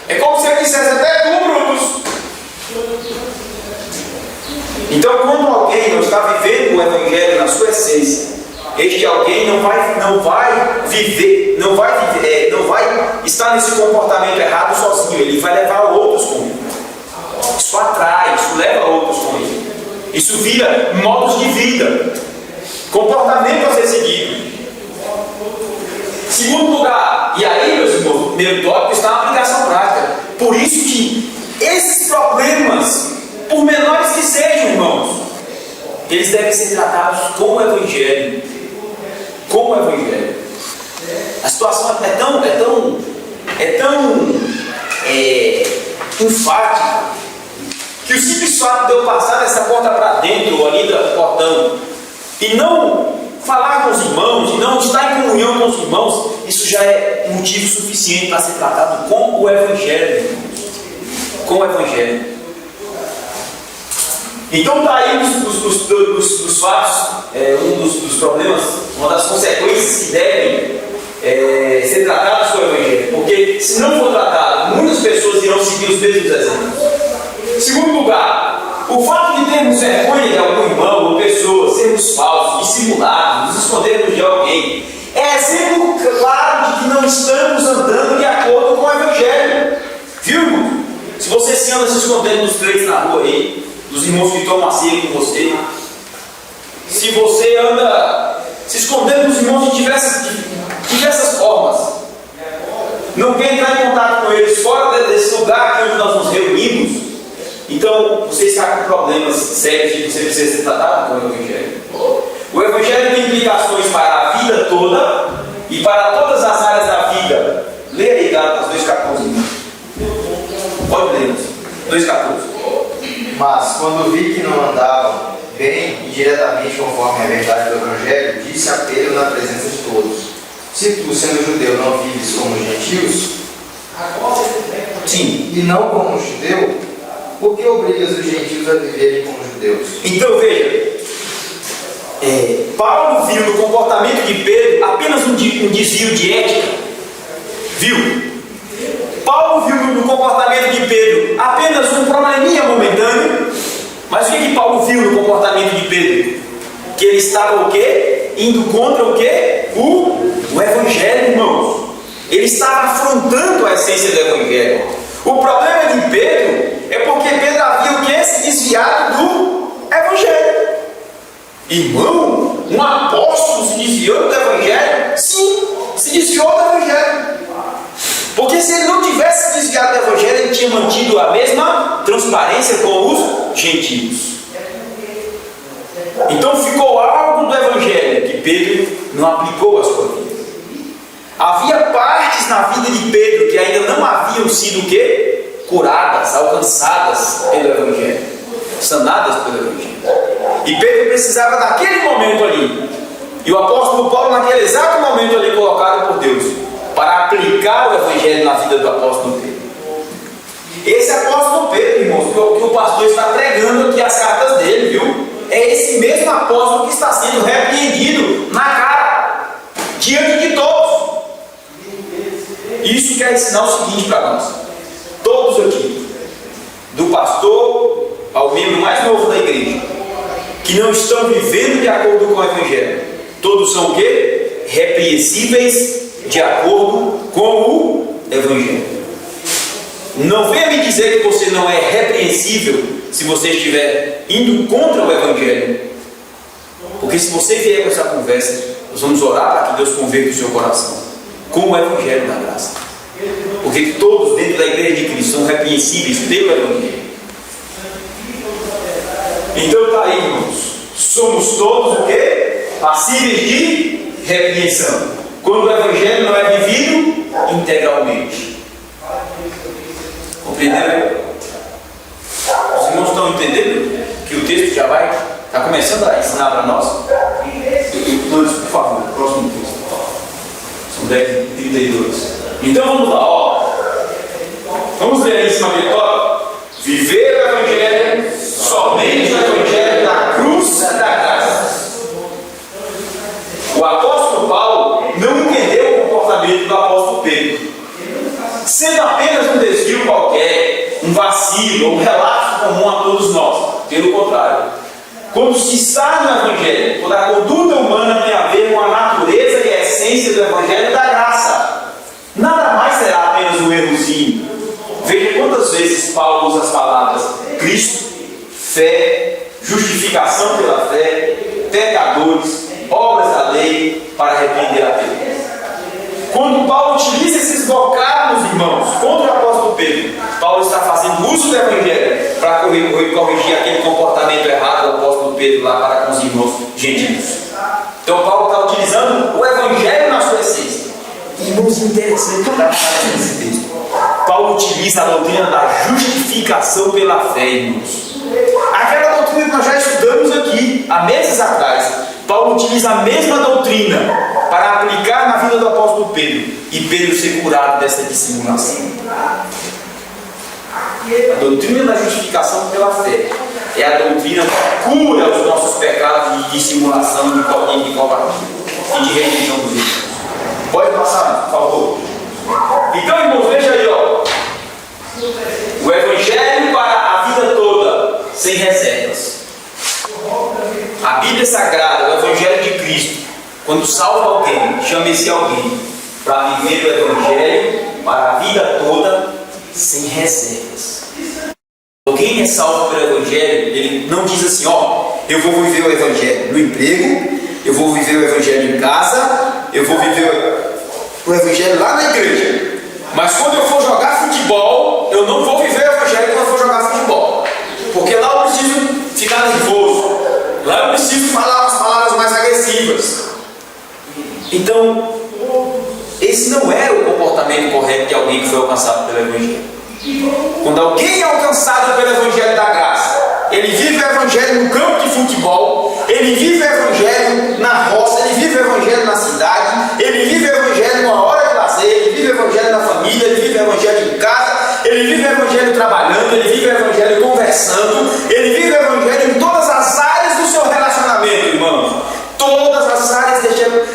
É como se ele dissesse, até tu, Brutus. Então, quando alguém não está vivendo o Evangelho na sua essência, este alguém não vai estar nesse comportamento errado sozinho, ele vai levar outros com ele. Isso atrai, isso leva outros com ele. Isso vira modos de vida, comportamento a ser seguido. Segundo lugar, e aí, meus irmãos, o primeiro tópico está na aplicação prática. Por isso que esses problemas, por menores que sejam, irmãos, eles devem ser tratados com o Evangelho. Com o Evangelho. A situação é tão enfática, que o simples fato de eu passar dessa porta para dentro, ali do portão, e não falar com os irmãos, e não estar em comunhão com os irmãos, isso já é motivo suficiente para ser tratado com o Evangelho, irmãos. Com o Evangelho. Então está aí os fatos, um dos problemas, uma das consequências que devem ser tratadas com o Evangelho. Porque se não for tratado, muitas pessoas irão seguir os mesmos exemplos. Segundo lugar, o fato de termos vergonha de algum irmão ou pessoa, sermos falsos, dissimulados, nos escondermos de alguém, é exemplo claro de que não estamos andando de acordo com o Evangelho. Viu, irmão? Se você se anda se escondendo dos crentes na rua aí, dos irmãos que tomam a ceia com você, se você anda se escondendo dos irmãos de diversas formas, não quer entrar em contato com eles fora desse lugar aqui onde nós nos reunimos, então você está com problemas sérios que você precisa ser tratado com o Evangelho. O Evangelho tem implicações para a vida toda e para todas as áreas da vida. Leia aí, Gálatas 2,14. Pode ler, 2,14. Mas, quando vi que não andavam bem e diretamente conforme a verdade do Evangelho, disse a Pedro na presença de todos: se tu, sendo judeu, não vives como gentios, sim, e não como judeu, por que obrigas os gentios a viverem como judeus? Então veja, Paulo viu no comportamento de Pedro apenas um desvio de ética. Viu? Paulo viu no comportamento de Pedro apenas um probleminha momentâneo. Mas o que Paulo viu no comportamento de Pedro? Que ele estava o quê? Indo contra o quê? O Evangelho, irmãos. Ele estava afrontando a essência do Evangelho. O problema de Pedro é porque Pedro havia o quê? Se desviado do Evangelho. Irmão, um apóstolo se desviou do Evangelho? Sim, se desviou do Evangelho. Porque se ele não tivesse desviado do Evangelho, ele tinha mantido a mesma transparência com os gentios. Então ficou algo do Evangelho que Pedro não aplicou à sua vida. Havia partes na vida de Pedro que ainda não haviam sido o quê? Curadas, alcançadas pelo Evangelho, sanadas pelo Evangelho. E Pedro precisava naquele momento ali E o apóstolo Paulo, naquele exato momento ali colocado por Deus, para aplicar o Evangelho na vida do apóstolo Pedro. Esse apóstolo Pedro, irmãos, que o pastor está pregando aqui as cartas dele, viu? É esse mesmo apóstolo que está sendo repreendido na cara, diante de todos. Isso quer ensinar o seguinte para nós: todos aqui, do pastor ao membro mais novo da igreja, que não estão vivendo de acordo com o Evangelho, todos são o quê? Repreensíveis de acordo com o Evangelho. Não venha me dizer que você não é repreensível se você estiver indo contra o Evangelho. Porque se você vier com essa conversa, nós vamos orar para que Deus converta o seu coração com o Evangelho da graça. Porque todos dentro da igreja de Cristo são repreensíveis pelo Evangelho. Então está aí, irmãos. Somos todos o quê? Passíveis de repreensão, quando o Evangelho não é vivido integralmente. Compreenderam? Os irmãos estão entendendo que o texto já vai está começando a ensinar para nós? Todos, por favor, próximo texto. São 10h32. Então vamos lá, ó. Vamos ler aí em cima dele, ó. Viver o Evangelho, somente o Evangelho da cruz e da graça. O apóstolo Paulo não entendeu o comportamento do apóstolo Pedro, sendo apenas um desvio qualquer, um vacilo, um relapso comum a todos nós. Pelo contrário, quando se está no Evangelho, toda a conduta humana tem a ver com a natureza e a essência do Evangelho da graça. Nada mais será apenas um errozinho. Veja quantas vezes Paulo usa as palavras Cristo, fé, justificação pela fé, pecadores, obras da lei, para repreender a Deus. Quando Paulo utiliza esses vocábulos, irmãos, contra o apóstolo Pedro, Paulo está fazendo uso do Evangelho para corrigir aquele comportamento errado do apóstolo Pedro lá para com os irmãos gentios. Então Paulo está utilizando o Evangelho na sua essência. Irmãos, interessante para esse texto. Paulo utiliza a doutrina da justificação pela fé, irmãos. Aquela doutrina que nós já estudamos aqui há meses atrás. Paulo utiliza a mesma doutrina para aplicar na vida do apóstolo Pedro, e Pedro ser curado dessa dissimulação. A doutrina da justificação pela fé é a doutrina que cura os nossos pecados de dissimulação, de covardia e de religião dos irmãos. Pode passar, por favor. Então, irmãos, veja aí, ó. O Evangelho para a vida toda, sem reservas. A Bíblia Sagrada, o Evangelho de Cristo, quando salva alguém, chama esse alguém para viver o Evangelho para a vida toda, sem reservas. Alguém é salvo pelo Evangelho, ele não diz assim, ó, eu vou viver o Evangelho no emprego, eu vou viver o Evangelho em casa, eu vou viver o Evangelho lá na igreja. Mas quando eu for jogar futebol, eu não vou viver o Evangelho quando eu for jogar futebol. Porque lá eu preciso ficar nervoso. Lá eu preciso falar as palavras mais agressivas. Então, esse não é o comportamento correto de alguém que foi alcançado pelo Evangelho. Quando alguém é alcançado pelo Evangelho da graça, ele vive o Evangelho no campo de futebol, ele vive o Evangelho na roça, ele vive o Evangelho na cidade, ele vive o Evangelho numa hora de lazer, ele vive o Evangelho na família, ele vive o Evangelho em casa, ele vive o Evangelho trabalhando, ele vive o Evangelho conversando, ele vive o Evangelho em todas as áreas do seu relacionamento, irmãos. Todas as áreas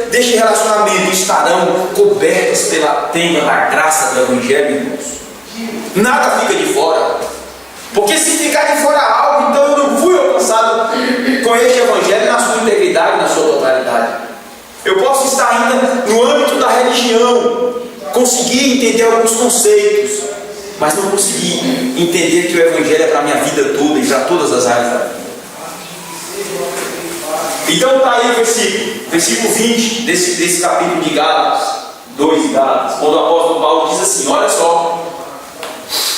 deste relacionamento estarão cobertas pela tenda da graça do Evangelho, irmãos. Nada fica de fora. Porque se ficar de fora algo, então eu não fui alcançado com este Evangelho na sua integridade, na sua totalidade. Eu posso estar ainda no âmbito da religião, conseguir entender alguns conceitos, mas não conseguir entender que o Evangelho é para a minha vida toda e para todas as áreas da vida. Então está aí o versículo 20 desse capítulo de Gálatas, 2 Gálatas, quando o apóstolo Paulo diz assim, olha só,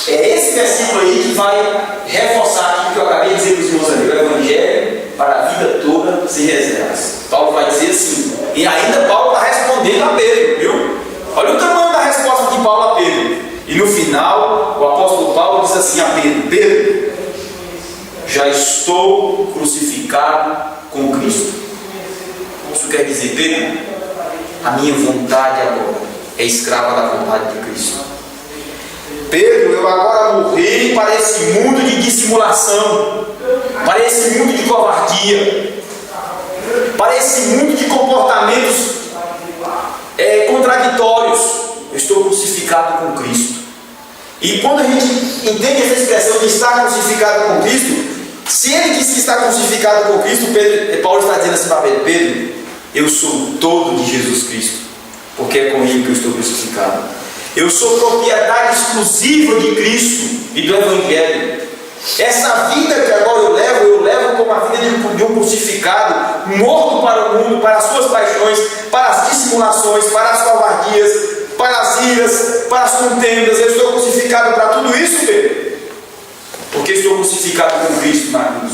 é esse versículo aí que vai reforçar aquilo que eu acabei de dizer para os irmãos ali, o Evangelho para a vida toda sem reservas. Paulo vai dizer assim, e ainda Paulo está respondendo a Pedro, viu? Olha o tamanho da resposta de Paulo a Pedro. E no final, o apóstolo Paulo diz assim a Pedro, Pedro, já estou crucificado com Cristo. quer dizer, Pedro? A minha vontade agora é escrava da vontade de Cristo. Pedro, eu agora morri para esse mundo de dissimulação, para esse mundo de covardia, para esse mundo de comportamentos contraditórios. Eu estou crucificado com Cristo. E quando a gente entende essa expressão de estar crucificado com Cristo, se ele diz que está crucificado com Cristo, Paulo está dizendo assim para Pedro: Pedro, eu sou todo de Jesus Cristo, porque é com ele que eu estou crucificado. Eu sou propriedade exclusiva de Cristo e do Evangelho. Essa vida que agora eu levo como a vida de um crucificado, morto para o mundo, para as suas paixões, para as dissimulações, para as covardias, para as iras, para as contendas. Eu estou crucificado para tudo isso, Pedro, porque estou crucificado com Cristo na cruz.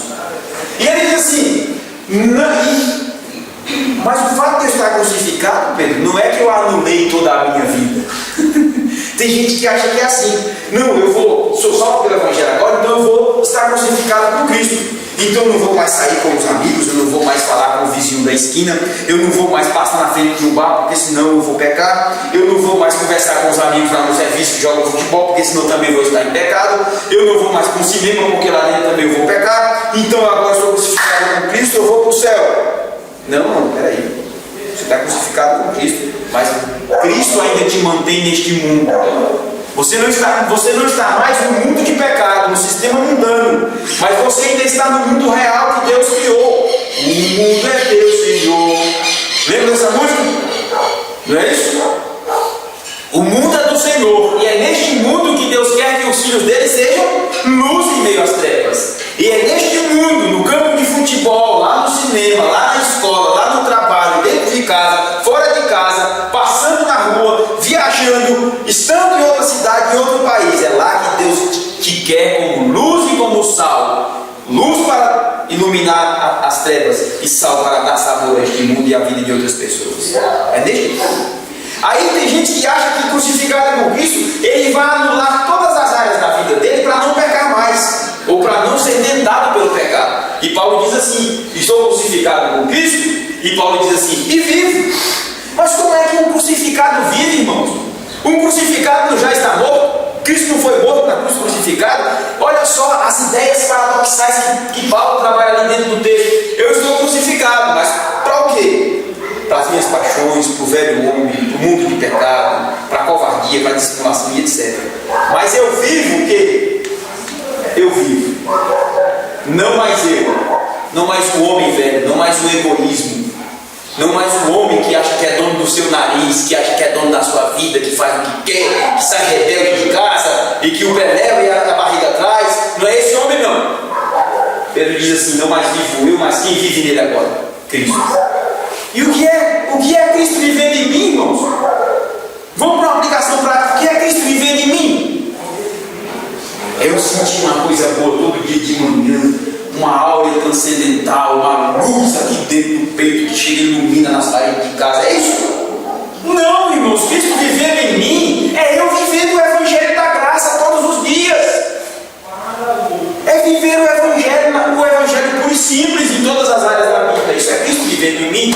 E ele diz assim: mas o fato de eu estar crucificado, Pedro, não é que eu anulei toda a minha vida. Tem gente que acha que é assim: não, sou salvo pelo Evangelho agora, então eu vou estar crucificado com Cristo. Então eu não vou mais sair com os amigos, eu não vou mais falar com o vizinho da esquina, eu não vou mais passar na frente de um bar, porque senão eu vou pecar. Eu não vou mais conversar com os amigos lá no serviço que jogam futebol, porque senão também vou estar em pecado. Eu não vou mais para o cinema, porque lá dentro também eu vou pecar. Então agora eu sou crucificado com Cristo, eu vou para o céu. Não, peraí. Você está crucificado com Cristo, mas Cristo ainda te mantém neste mundo. Você não está mais no mundo de pecado, no sistema mundano, mas você ainda está no mundo real que Deus criou. O mundo é teu, Senhor. Lembra dessa música? Não é isso? O mundo é do Senhor, e é neste mundo que Deus quer que os filhos dele sejam luz em meio às trevas. E é neste mundo, no campo de futebol, lá no cinema, lá na escola, lá no trabalho, dentro de casa, fora de casa, passando na rua, viajando, estando em outra cidade, em outro país. É lá que Deus te quer como luz e como sal. Luz para iluminar as trevas e sal para dar sabor a este mundo e à vida de outras pessoas. É neste mundo. Aí tem gente que acha que crucificado com Cristo, ele vai anular todas as áreas da vida dele para não pecar mais, ou para não ser tentado pelo pecado. E Paulo diz assim: estou crucificado com Cristo. E Paulo diz assim: e vivo. Mas como é que um crucificado vive, irmãos? Um crucificado não já está morto? Cristo não foi morto na cruz crucificado? Olha só as ideias paradoxais que Paulo trabalha ali dentro do texto. Eu estou crucificado, mas para o quê? Para as minhas paixões, para o velho homem, para o mundo de pecado, para a covardia, para a dissimulação e etc. Mas eu vivo o quê? Eu vivo. Não mais eu, não mais o homem velho, não mais o egoísmo, não mais o homem que acha que é dono do seu nariz, que acha que é dono da sua vida, que faz o que quer, que sai rebelde de casa e que o pé leva e a barriga atrás. Não é esse homem, não. Pedro diz assim: não mais vivo eu, mas quem vive nele agora? Cristo. E o que é Cristo vivendo em mim, irmãos? Vamos para uma aplicação prática. O que é Cristo vivendo em mim? Eu senti uma coisa boa todo dia de manhã, uma aura transcendental, uma luz aqui dentro do peito que chega e ilumina nas paredes de casa. É isso? Não, irmãos. Cristo vivendo em mim é eu vivendo o Evangelho da graça todos os dias. É viver o Evangelho puro e simples em todas as áreas da vida. Isso é Cristo vivendo em mim.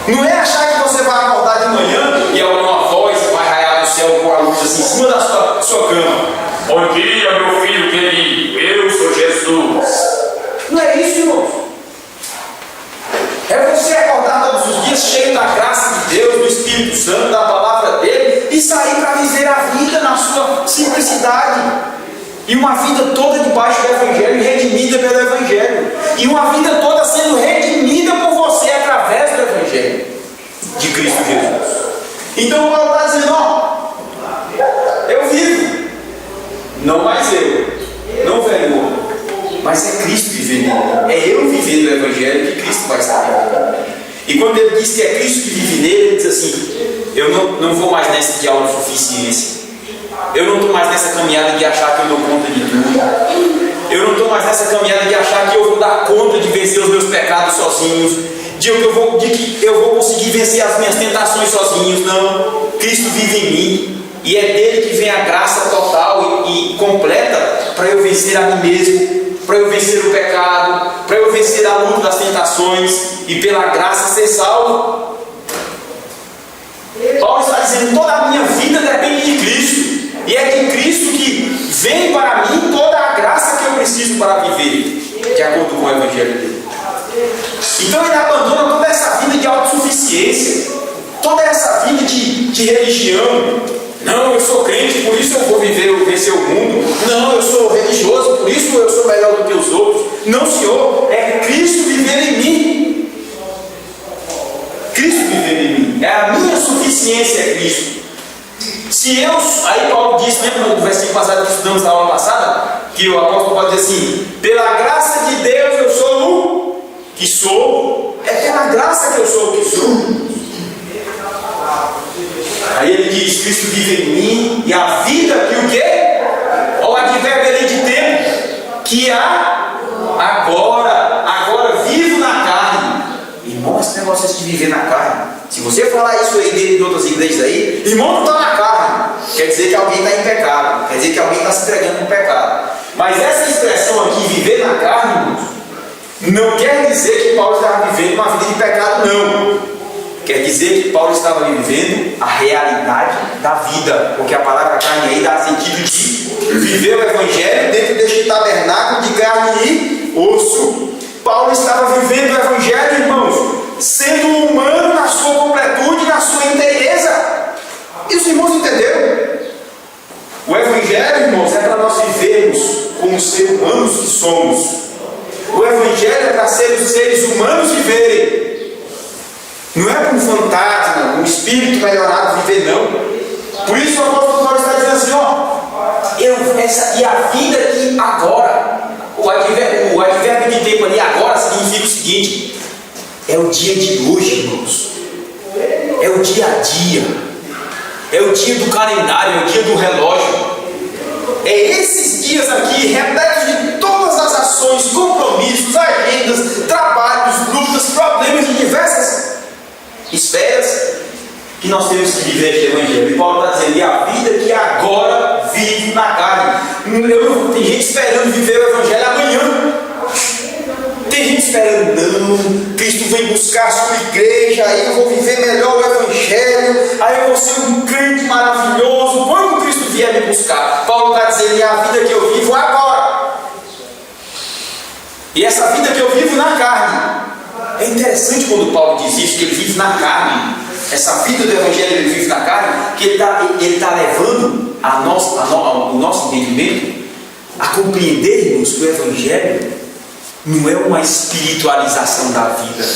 Não é achar que você vai acordar de manhã e uma voz vai raiar do céu com a luz assim em cima da sua cama. Bom dia, meu filho querido, eu sou Jesus. Não é isso, irmão. É você acordar todos os dias cheio da graça de Deus, do Espírito Santo, da palavra dele, e sair para viver a vida na sua simplicidade. E uma vida toda debaixo do Evangelho, redimida pelo Evangelho. E uma vida toda sendo redimida por você através do Evangelho de Cristo Jesus. Então Paulo está dizendo: ó, eu vivo. Não mais eu, não velho, mas é Cristo vivendo em mim. É eu vivendo o Evangelho que Cristo vai estar vivendo. E quando ele diz que é Cristo que vive nele, ele diz assim: eu não vou mais nessa de autossuficiência. Eu não estou mais nessa caminhada de achar que eu dou conta de tudo. Eu não estou mais nessa caminhada de achar que eu vou dar conta de vencer os meus pecados sozinhos, de que eu vou conseguir vencer as minhas tentações sozinhos. Não. Cristo vive em mim, e é dele que vem a graça total e completa para eu vencer a mim mesmo, para eu vencer o pecado, para eu vencer a luta das tentações e pela graça ser salvo. Paulo está dizendo: toda a minha vida depende de Cristo, e é de Cristo que vem para mim toda a graça que eu preciso para viver, de acordo com o Evangelho dele. Então ele abandona toda essa vida de autossuficiência, toda essa vida de religião. Não, eu sou crente, por isso eu vou vencer o mundo. Não, eu sou religioso, por isso eu sou melhor do que os outros. Não, Senhor, é Cristo vivendo em mim. Cristo vivendo em mim. É a minha suficiência, é Cristo. Se eu... Aí Paulo disse, lembra do versículo passado que estudamos na aula passada? Que o apóstolo pode dizer assim: pela graça de Deus eu sou o que sou. É pela graça que eu sou o que sou. Aí ele diz: Cristo vive em mim, e a vida que o quê? Olha o advérbio ali de tempo, que há agora vivo na carne. Irmão, esse negócio de viver na carne, se você falar isso aí dentro de outras igrejas aí, irmão, não está na carne, quer dizer que alguém está em pecado, quer dizer que alguém está se entregando no pecado. Mas essa expressão aqui, viver na carne, irmãos, não quer dizer que Paulo estava vivendo uma vida de pecado, não. Quer dizer que Paulo estava vivendo a realidade da vida, porque a palavra carne aí dá sentido de viver o Evangelho dentro deste tabernáculo de carne e osso. Paulo estava vivendo o Evangelho, irmãos, sendo humano na sua completude, na sua inteireza. E os irmãos entenderam? O Evangelho, irmãos, é para nós vivermos como seres humanos que somos. O Evangelho é para os seres humanos viverem. Não é para um fantasma, um espírito melhorado viver, não. Por isso o apóstolo Paulo está dizendo assim: e a vida que agora, o advérbio de tempo ali, agora, significa o seguinte: é o dia de hoje, irmãos. É o dia a dia. É o dia do calendário, é o dia do relógio. É esses dias aqui, repletos de todas as ações, compromissos, agendas, trabalhos, lutas, problemas de diversas esferas, que nós temos que viver este Evangelho. E Paulo está dizendo: e a vida que agora vive na carne. Tem gente esperando viver o Evangelho amanhã. Tem gente esperando: não, Cristo vem buscar a sua igreja, aí eu vou viver melhor o Evangelho, aí eu vou ser um crente maravilhoso quando Cristo vier me buscar. Paulo está dizendo: e a vida que eu vivo agora. E essa vida que eu vivo na carne. É interessante quando Paulo diz isso, que ele vive na carne. Essa vida do Evangelho ele vive na carne, que ele está levando o nosso entendimento a compreendermos que o Evangelho não é uma espiritualização da vida.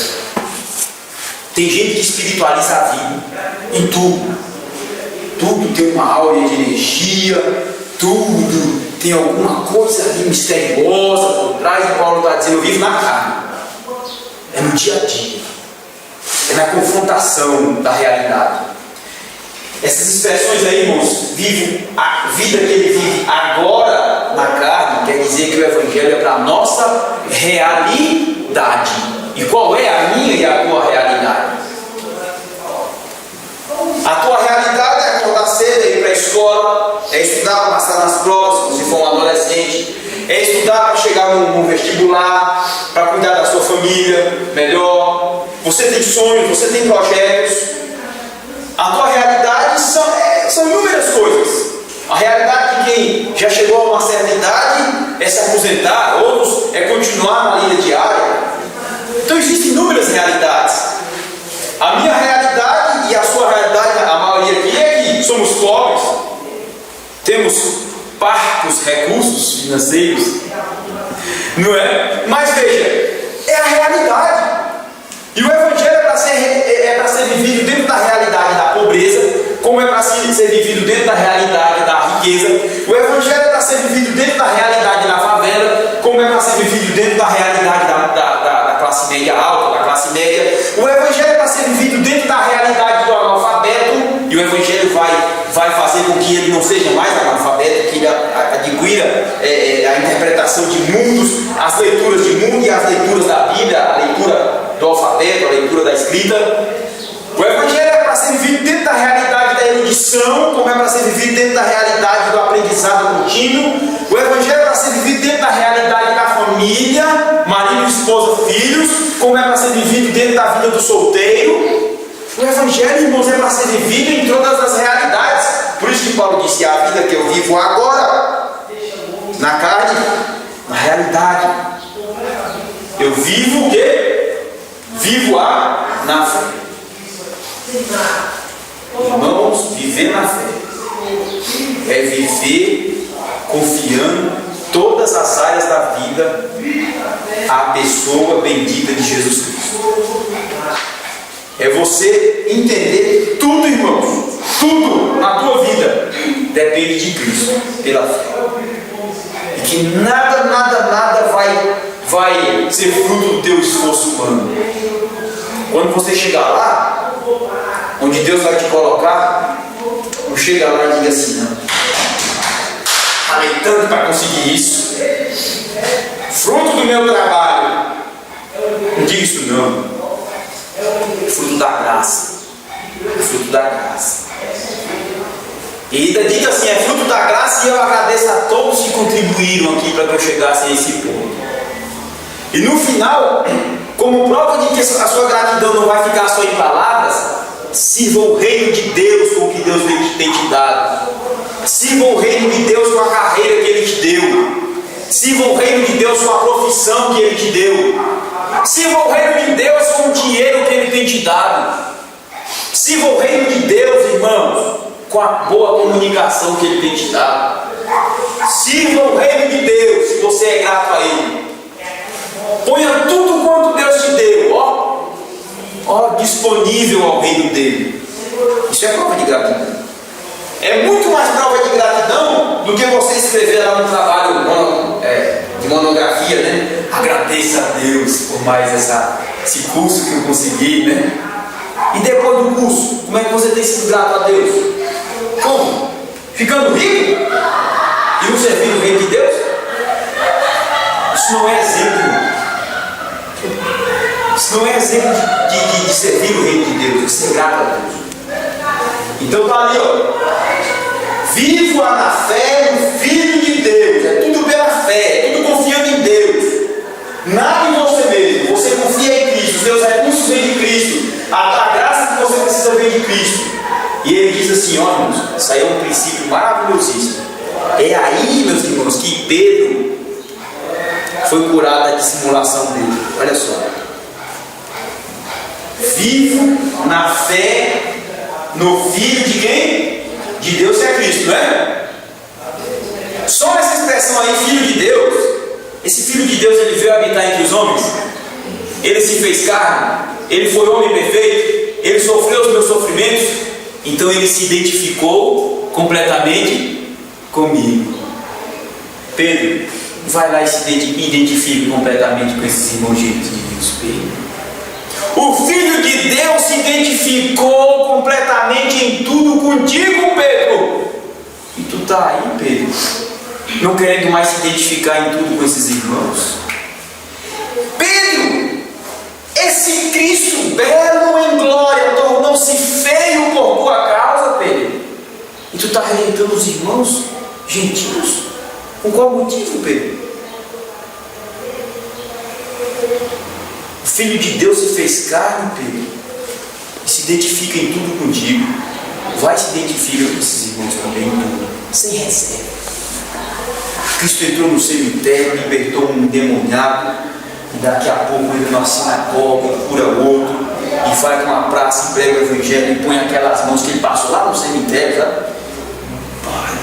Tem gente que espiritualiza a vida em tudo. Tudo tem uma aura de energia, tudo tem alguma coisa ali misteriosa por trás. E Paulo está dizendo: eu vivo na carne. É no dia a dia, é na confrontação da realidade. Essas expressões aí, irmãos, a vida que ele vive agora na carne, quer dizer que o Evangelho é para a nossa realidade. E qual é a minha e a tua realidade? A tua realidade é acordar cedo, é ir para a escola, é estudar para passar nas provas, se for um adolescente, é estudar para chegar no vestibular, para cuidar da sua família melhor. Você tem sonhos, você tem projetos. A tua realidade são inúmeras coisas. A realidade de quem já chegou a uma certa idade é se aposentar, outros é continuar na linha diária. Então existem inúmeras realidades. A minha realidade e a sua realidade, a maioria aqui é que somos pobres, temos parcos recursos financeiros, não é? Mas veja, é a realidade. E o Evangelho é para ser vivido dentro da realidade da pobreza, como é para ser vivido dentro da realidade da riqueza. O Evangelho é para ser vivido dentro da realidade da favela, como é para ser vivido dentro da realidade da classe média alta, da classe média. O Evangelho é para ser vivido dentro da realidade do analfabeto, e o Evangelho vai fazer com que ele não seja mais analfabeto, que ele adquira a interpretação de mundos, as leituras de mundo e as leituras da Bíblia, a leitura do alfabeto, a leitura da escrita. O Evangelho é para ser vivido dentro da realidade da erudição, como é para ser vivido dentro da realidade do aprendizado contínuo. O Evangelho é para ser vivido dentro da realidade da família. família, marido, esposa, filhos, como é para ser vivido dentro da vida do solteiro. O Evangelho, irmãos, é para ser vivido em todas as realidades. Por isso que Paulo disse: a vida que eu vivo agora, na carne, na realidade. Eu vivo o quê? Vivo na fé. Irmãos, viver na fé é viver confiando todas as áreas da vida à pessoa bendita de Jesus Cristo. É você entender tudo, irmãos, tudo na tua vida depende de Cristo, pela fé. E que nada vai ser fruto do teu esforço humano. Quando você chegar lá, onde Deus vai te colocar, não chega lá e diga assim: não, falei tanto para conseguir isso, fruto do meu trabalho. Não diga isso não. Fruto da graça. Fruto da graça. E ainda diga assim: é fruto da graça, e eu agradeço a todos que contribuíram aqui para que eu chegasse a esse ponto. E no final, como prova de que a sua gratidão não vai ficar só em palavras, sirva o reino de Deus com o que Deus tem te dado. Sirva o reino de Deus com a carreira que Ele te deu. Sirva o reino de Deus com a profissão que Ele te deu. Sirva o reino de Deus com o dinheiro que Ele tem te dado. Sirva o reino de Deus, irmãos, com a boa comunicação que Ele tem te dado. Sirva o reino de Deus, se você é grato a Ele. Ponha tudo quanto Deus te deu, ó, disponível ao reino dele. Isso é prova de gratidão. É muito mais prova de gratidão do que você escrever lá no trabalho de monografia, né? Agradeça a Deus por mais esse curso que eu consegui, né? E depois do curso, como é que você tem sido grato a Deus? Como? Ficando rico? E não servindo o reino de Deus? Isso não é exemplo. Isso não é exemplo de servir o reino de Deus, de ser grato a Deus. Então está ali, ó. Viva na fé no Filho de Deus. É tudo pela fé, é tudo confiando em Deus. Nada em você mesmo. Você confia em Cristo. Os seus recursos vêm de Cristo. A graça que você precisa vem de Cristo. E ele diz assim, ó, irmãos, isso aí é um princípio maravilhosíssimo. É aí, meus irmãos, que Pedro foi curado da dissimulação dele. Olha só. Vivo na fé no Filho de quem? De Deus, que é Cristo, não é? Só essa expressão aí, Filho de Deus. Esse Filho de Deus, ele veio habitar entre os homens. Ele se fez carne. Ele foi homem perfeito. Ele sofreu os meus sofrimentos. Então ele se identificou completamente comigo. Pedro, vai lá e se identifique completamente com esses irmãos gentios, Pedro. O Filho de Deus se identificou completamente em tudo contigo, Pedro. E tu está aí, Pedro, não querendo mais se identificar em tudo com esses irmãos. Pedro, esse Cristo belo em glória tornou-se feio por tua causa, Pedro. E tu está rejeitando os irmãos gentios? Com qual motivo, Pedro? O Filho de Deus se fez carne, Pedro, e se identifica em tudo contigo. Vai se identificar com esses irmãos também em tudo, sem reserva. Cristo entrou no cemitério, libertou um endemoniado, e daqui a pouco entra numa sinagoga, cura outro, e vai para uma praça e prega o evangelho e põe aquelas mãos que ele passou lá no cemitério, sabe?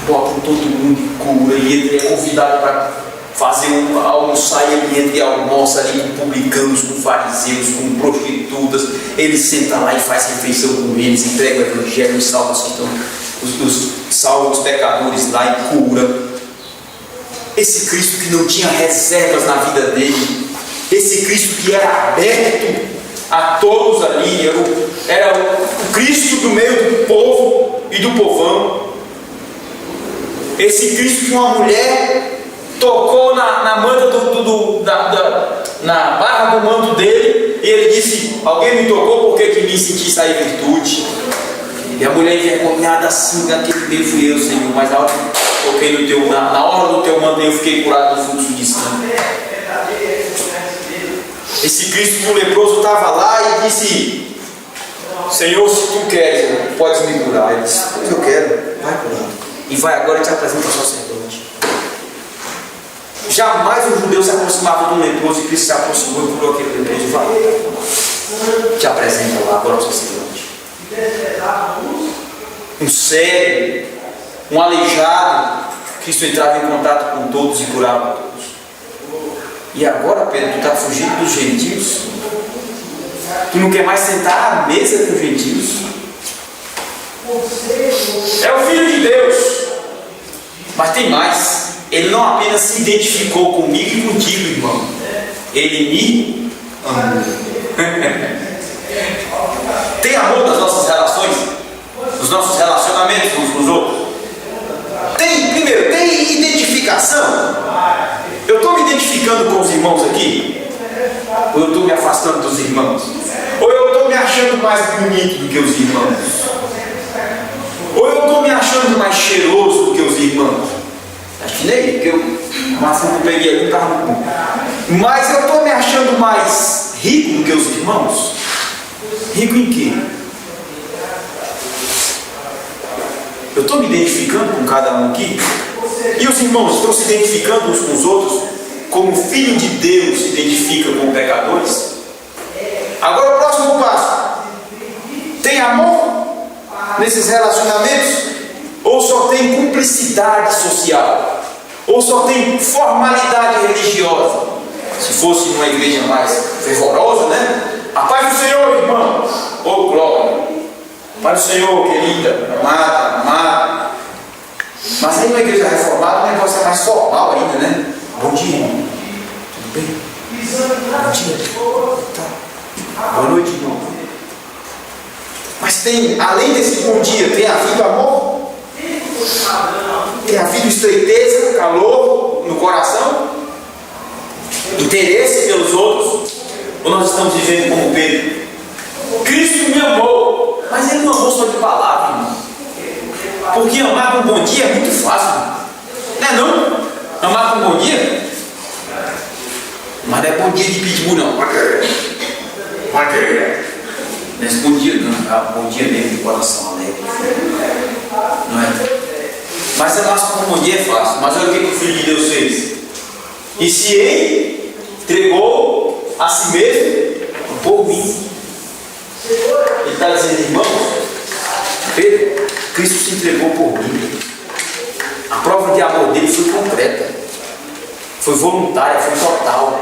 Bota todo mundo e cura, e ele é convidado para fazer almoçar, e ele entra e almoça ali com publicanos, com fariseus, com prostitutas. Ele senta lá e faz refeição com eles, entrega o evangelho, salva os que estão, salva os pecadores lá e cura. Esse Cristo que não tinha reservas na vida dele, esse Cristo que era aberto a todos ali, era o Cristo do meio do povo e do povão. Esse Cristo que uma mulher tocou na manta na barra do manto dele, e ele disse: alguém me tocou porque que me senti sair virtude. E a mulher envergonhada assim, naquele meio fui eu, Senhor, mas na hora que toquei na hora do teu manto eu fiquei curado do fluxo de sangue. Esse Cristo com o leproso estava lá e disse: Senhor, se tu queres, podes me curar. Ele disse: pois eu quero, vai curar. E vai agora e te apresenta ao sacerdote. Jamais um judeu se aproximava de um leproso e Cristo se aproximou e curou aquele leproso. Vai, te apresenta lá agora ao sacerdote. Um cego, um aleijado, Cristo entrava em contato com todos e curava todos. E agora, Pedro, tu está fugindo dos gentios? Tu não quer mais sentar à mesa com os gentios? É o Filho de Deus. Mas tem mais. Ele não apenas se identificou comigo e contigo, irmão. Ele me amou. Tem amor nas nossas relações? Nos nossos relacionamentos uns com os outros? Primeiro, tem identificação? Eu estou me identificando com os irmãos aqui? Ou eu estou me afastando dos irmãos? Ou eu estou me achando mais bonito do que os irmãos? Ou eu estou me achando mais cheiroso do que os irmãos? Acho que nem, porque o máximo que eu peguei ali estava no cu. Mas eu estou me achando mais rico do que os irmãos? Rico em quê? Eu estou me identificando com cada um aqui? E os irmãos estão se identificando uns com os outros? Como o Filho de Deus se identifica com pecadores? Agora o próximo passo. Tem amor nesses relacionamentos? Ou só tem cumplicidade social? Ou só tem formalidade religiosa? Se fosse uma igreja mais fervorosa, né? A paz do Senhor, irmão. Ô, glória. Paz do Senhor, querida, amada. Mas aí numa igreja reformada o negócio é mais formal ainda, né? Bom dia, irmão. Tudo bem? Bom dia. Tá. Boa noite, irmão. Mas tem, além desse bom dia, tem havido amor? Tem havido estreiteza, calor no coração? Interesse pelos outros? Ou nós estamos vivendo como Pedro? Cristo me amou, mas ele não amou só de palavra, irmão. Porque amar com bom dia é muito fácil. Não é não? Amar com bom dia? Mas não é bom dia de pitbull, não. Não é esse bom dia, não. É bom dia mesmo de coração alegre. Não é? Mas amar com bom dia é fácil. Mas olha o que o Filho de Deus fez. E se ele entregou a si mesmo por mim. Ele está dizendo, irmãos, Pedro, Cristo se entregou por mim. A prova de amor dele foi completa, foi voluntária, foi total.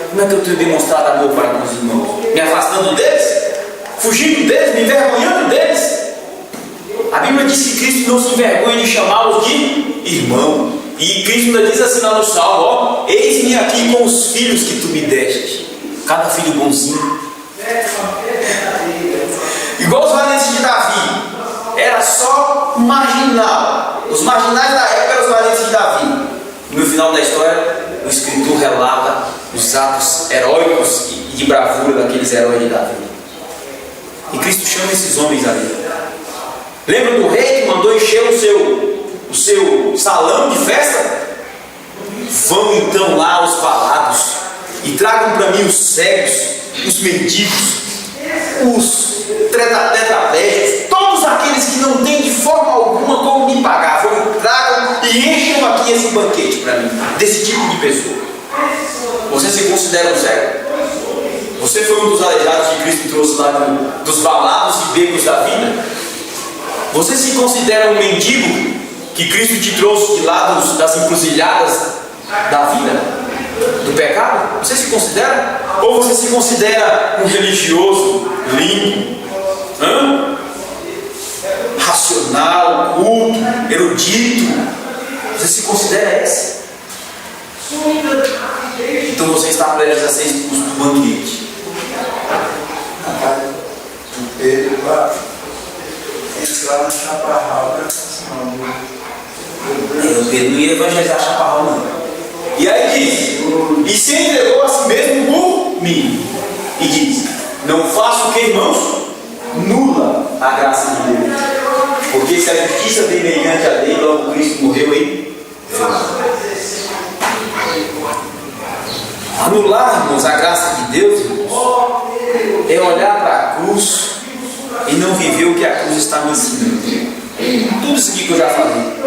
Como é que eu tenho demonstrado amor para com os irmãos? Me afastando deles? Fugindo deles? Me envergonhando deles? A Bíblia diz que Cristo não se envergonha de chamá-los de irmão. E Cristo ainda diz assim lá no Salmo: ó, eis-me aqui com os filhos que tu me deste. Cada filho bonzinho. Igual os valentes de Davi, era só marginal. Os marginais da época eram os valentes de Davi. No final da história, o escritor relata os atos heróicos e de bravura daqueles heróis de Davi. E Cristo chama esses homens ali. Lembra do rei que mandou encher o seu salão de festa? Vão então lá os falados e tragam para mim os cegos, os mendigos, os tetraplégicos, todos aqueles que não têm de forma alguma como me pagar. Tragam e encham aqui esse banquete para mim, desse tipo de pessoa. Você se considera um cego? Você foi um dos aleijados que Cristo trouxe lá dos balados e becos da vida? Você se considera um mendigo que Cristo te trouxe de lá das encruzilhadas da vida? Do pecado? Você se considera? Ou você se considera um religioso, limpo, racional, culto, erudito? Você se considera esse? Então você está prestes a ser expulso do banquete. Pedro vai entrar na chaparral. O Pedro não ia evangelizar chaparral, não. E aí diz: e se entregou a si mesmo por mim. E diz: não faço o que, irmãos? Nula a graça de Deus. Porque se a justiça vem mediante a lei, logo Cristo morreu em vão. Anular, irmãos, a graça de Deus, irmãos, é olhar para a cruz e não viver o que a cruz está me ensinando. Tudo isso aqui que eu já falei.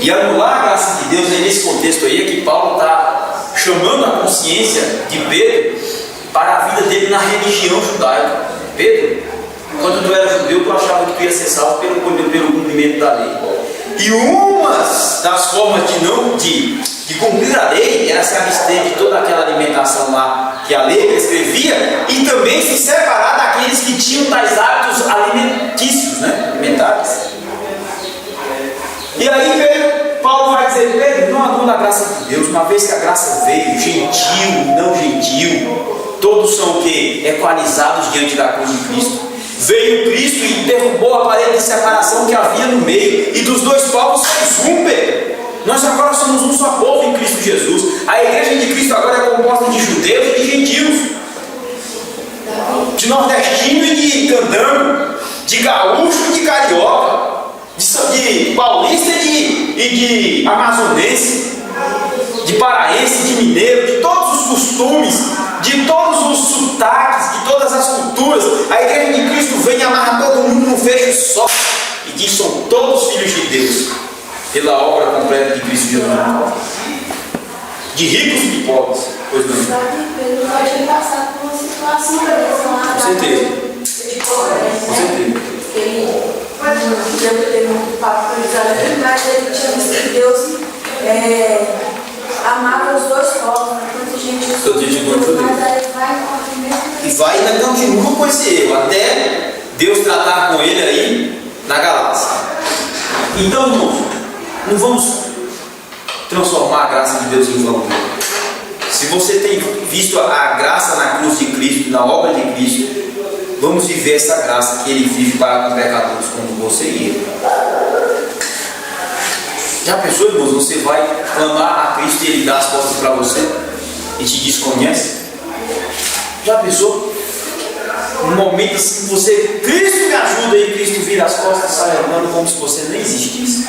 E anular a graça de Deus é nesse contexto aí que Paulo está chamando a consciência de Pedro para a vida dele na religião judaica. Pedro, quando tu era judeu, tu achava que tu ia ser salvo pelo cumprimento da lei. E uma das formas de cumprir a lei era se abster de toda aquela alimentação lá que a lei prescrevia e também se separar daqueles que tinham tais hábitos alimentícios, né? Alimentares. E aí Paulo vai dizer: Pedro, não anula a graça de Deus, uma vez que a graça veio, gentil, não gentil, todos são o quê? Equalizados diante da cruz de Cristo. Veio Cristo e derrubou a parede de separação que havia no meio, e dos dois povos somos um, Pedro. Nós agora somos um só povo em Cristo Jesus. A igreja de Cristo agora é composta de judeus e de gentios, de nordestino e de candango, de gaúcho e de carioca, de paulista e de amazonense, de paraense, de mineiro, de todos os costumes, de todos os sotaques, de todas as culturas. A igreja de Cristo vem e amarra todo mundo num fecho só e diz: são todos filhos de Deus, pela obra completa de Cristo Jesus. De ricos e de pobres. Pois não. Pedro pode ter passado por uma situação dessa lá. Com certeza. De pobreza. Com certeza. Ele não deve ter muito papo com Israel, mas ele tinha visto que Deus amava os dois povos, tanto gente mas aí e vai e ainda continua com esse erro, até Deus tratar com ele aí na Galácia. Então, irmãos, não vamos transformar a graça de Deus em vão. Se você tem visto a graça na cruz de Cristo, na obra de Cristo, vamos viver essa graça que Ele vive para com pecadores como você e eu. Já pensou, irmãos, você vai clamar a Cristo e Ele dá as costas para você e te desconhece? Já pensou? Um momento assim, você, Cristo me ajuda, e Cristo vira as costas e sai andando como se você nem existisse.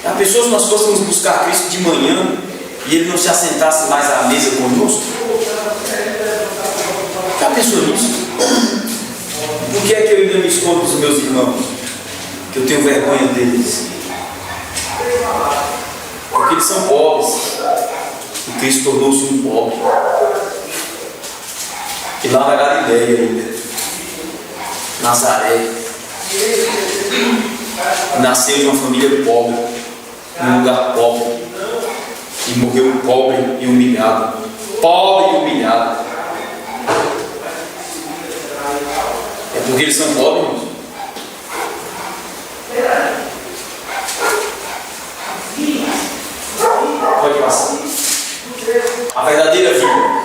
Já pensou se nós fôssemos buscar Cristo de manhã e Ele não se assentasse mais à mesa conosco? Já pensou nisso? Por que é que eu ainda me escondo dos meus irmãos? Que eu tenho vergonha deles? Porque eles são pobres e Cristo tornou-se um pobre. E lá na Galileia ainda, Nazaré, nasceu de uma família pobre, num lugar pobre, e morreu pobre e humilhado. Pobre e humilhado. É porque eles são pobres, irmãos. Pode passar. A verdadeira vida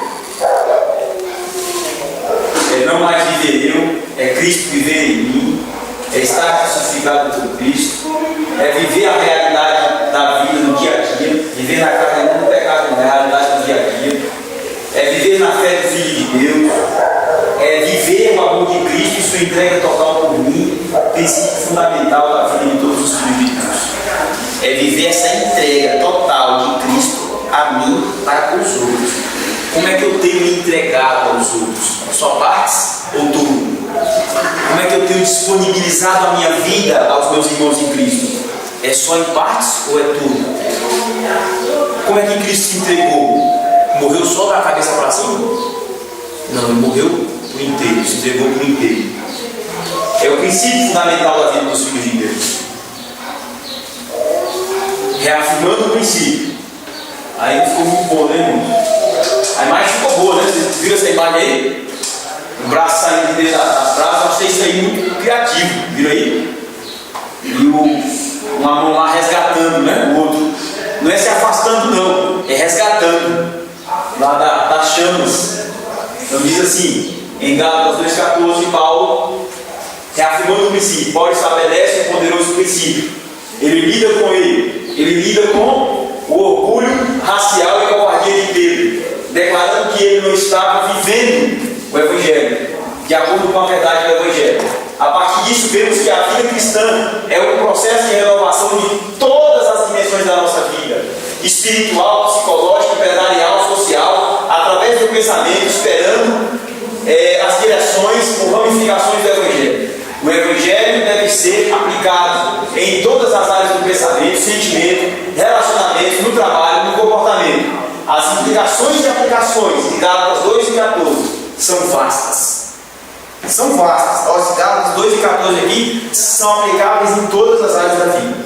é não mais viver eu, é Cristo viver em mim, é estar crucificado por Cristo, é viver a realidade da vida no dia a dia, viver na carne não no pecado, não, é a realidade do dia a dia, é viver na fé do Filho de Deus, é viver o amor de Cristo e sua entrega total por mim, princípio fundamental da vida de todos os filhos de Deus. É viver essa entrega total de Cristo a mim para com os outros. Como é que eu tenho me entregado aos outros? Só partes ou tudo? Como é que eu tenho disponibilizado a minha vida aos meus irmãos em Cristo? É só em partes ou é tudo? Como é que Cristo se entregou? Morreu só da cabeça para cima? Não, ele morreu por inteiro, se entregou por inteiro. É o princípio fundamental da vida dos filhos de Deus. Reafirmando o princípio. Aí ficou muito bom, né, irmão? A imagem ficou boa, né? Vocês viram essa imagem aí? O braço saindo de dentro das brasas, eu achei isso aí muito criativo. Viram aí? E uma mão lá resgatando, né? O outro. Não é se afastando, não. É resgatando. Lá das chamas. Então diz assim, em Gálatas 2,14, Paulo, reafirmando o princípio. Paulo estabelece um poderoso princípio. Ele lida com ele. Ele lida com o orgulho racial e covardia de Pedro, declarando que ele não estava vivendo o Evangelho, de acordo com a verdade do Evangelho. A partir disso, vemos que a vida cristã é um processo de renovação de todas as dimensões da nossa vida: espiritual, psicológica, empresarial pensamento, esperando as direções ou ramificações do Evangelho. O Evangelho deve ser aplicado em todas as áreas do pensamento, sentimento, relacionamento, no trabalho, no comportamento. As implicações e aplicações de Gálatas 2 e 14 são vastas. São vastas. Os Gálatas 2 e 14 aqui são aplicáveis em todas as áreas da vida.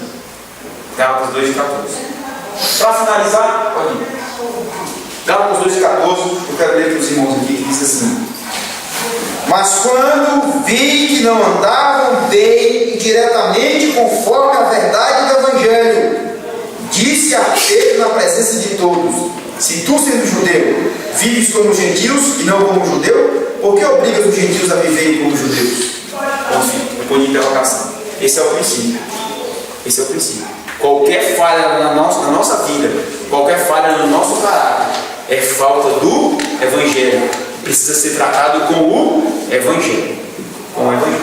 Gálatas 2 e 14. Para finalizar, pode ir. Gálatas 2 e 14, eu quero ler para os irmãos aqui, que diz assim: mas quando vi que não andavam bem e diretamente conforme a verdade do Evangelho, disse a Pedro na presença de todos: se tu, sendo judeu, vives como gentios e não como judeu, por que obrigas os gentios a viverem como judeus? Um ponto de interrogação. Esse é o princípio. Esse é o princípio. Qualquer falha na nossa vida, qualquer falha no nosso caráter, é falta do Evangelho. Precisa ser tratado com o Evangelho. Com o Evangelho.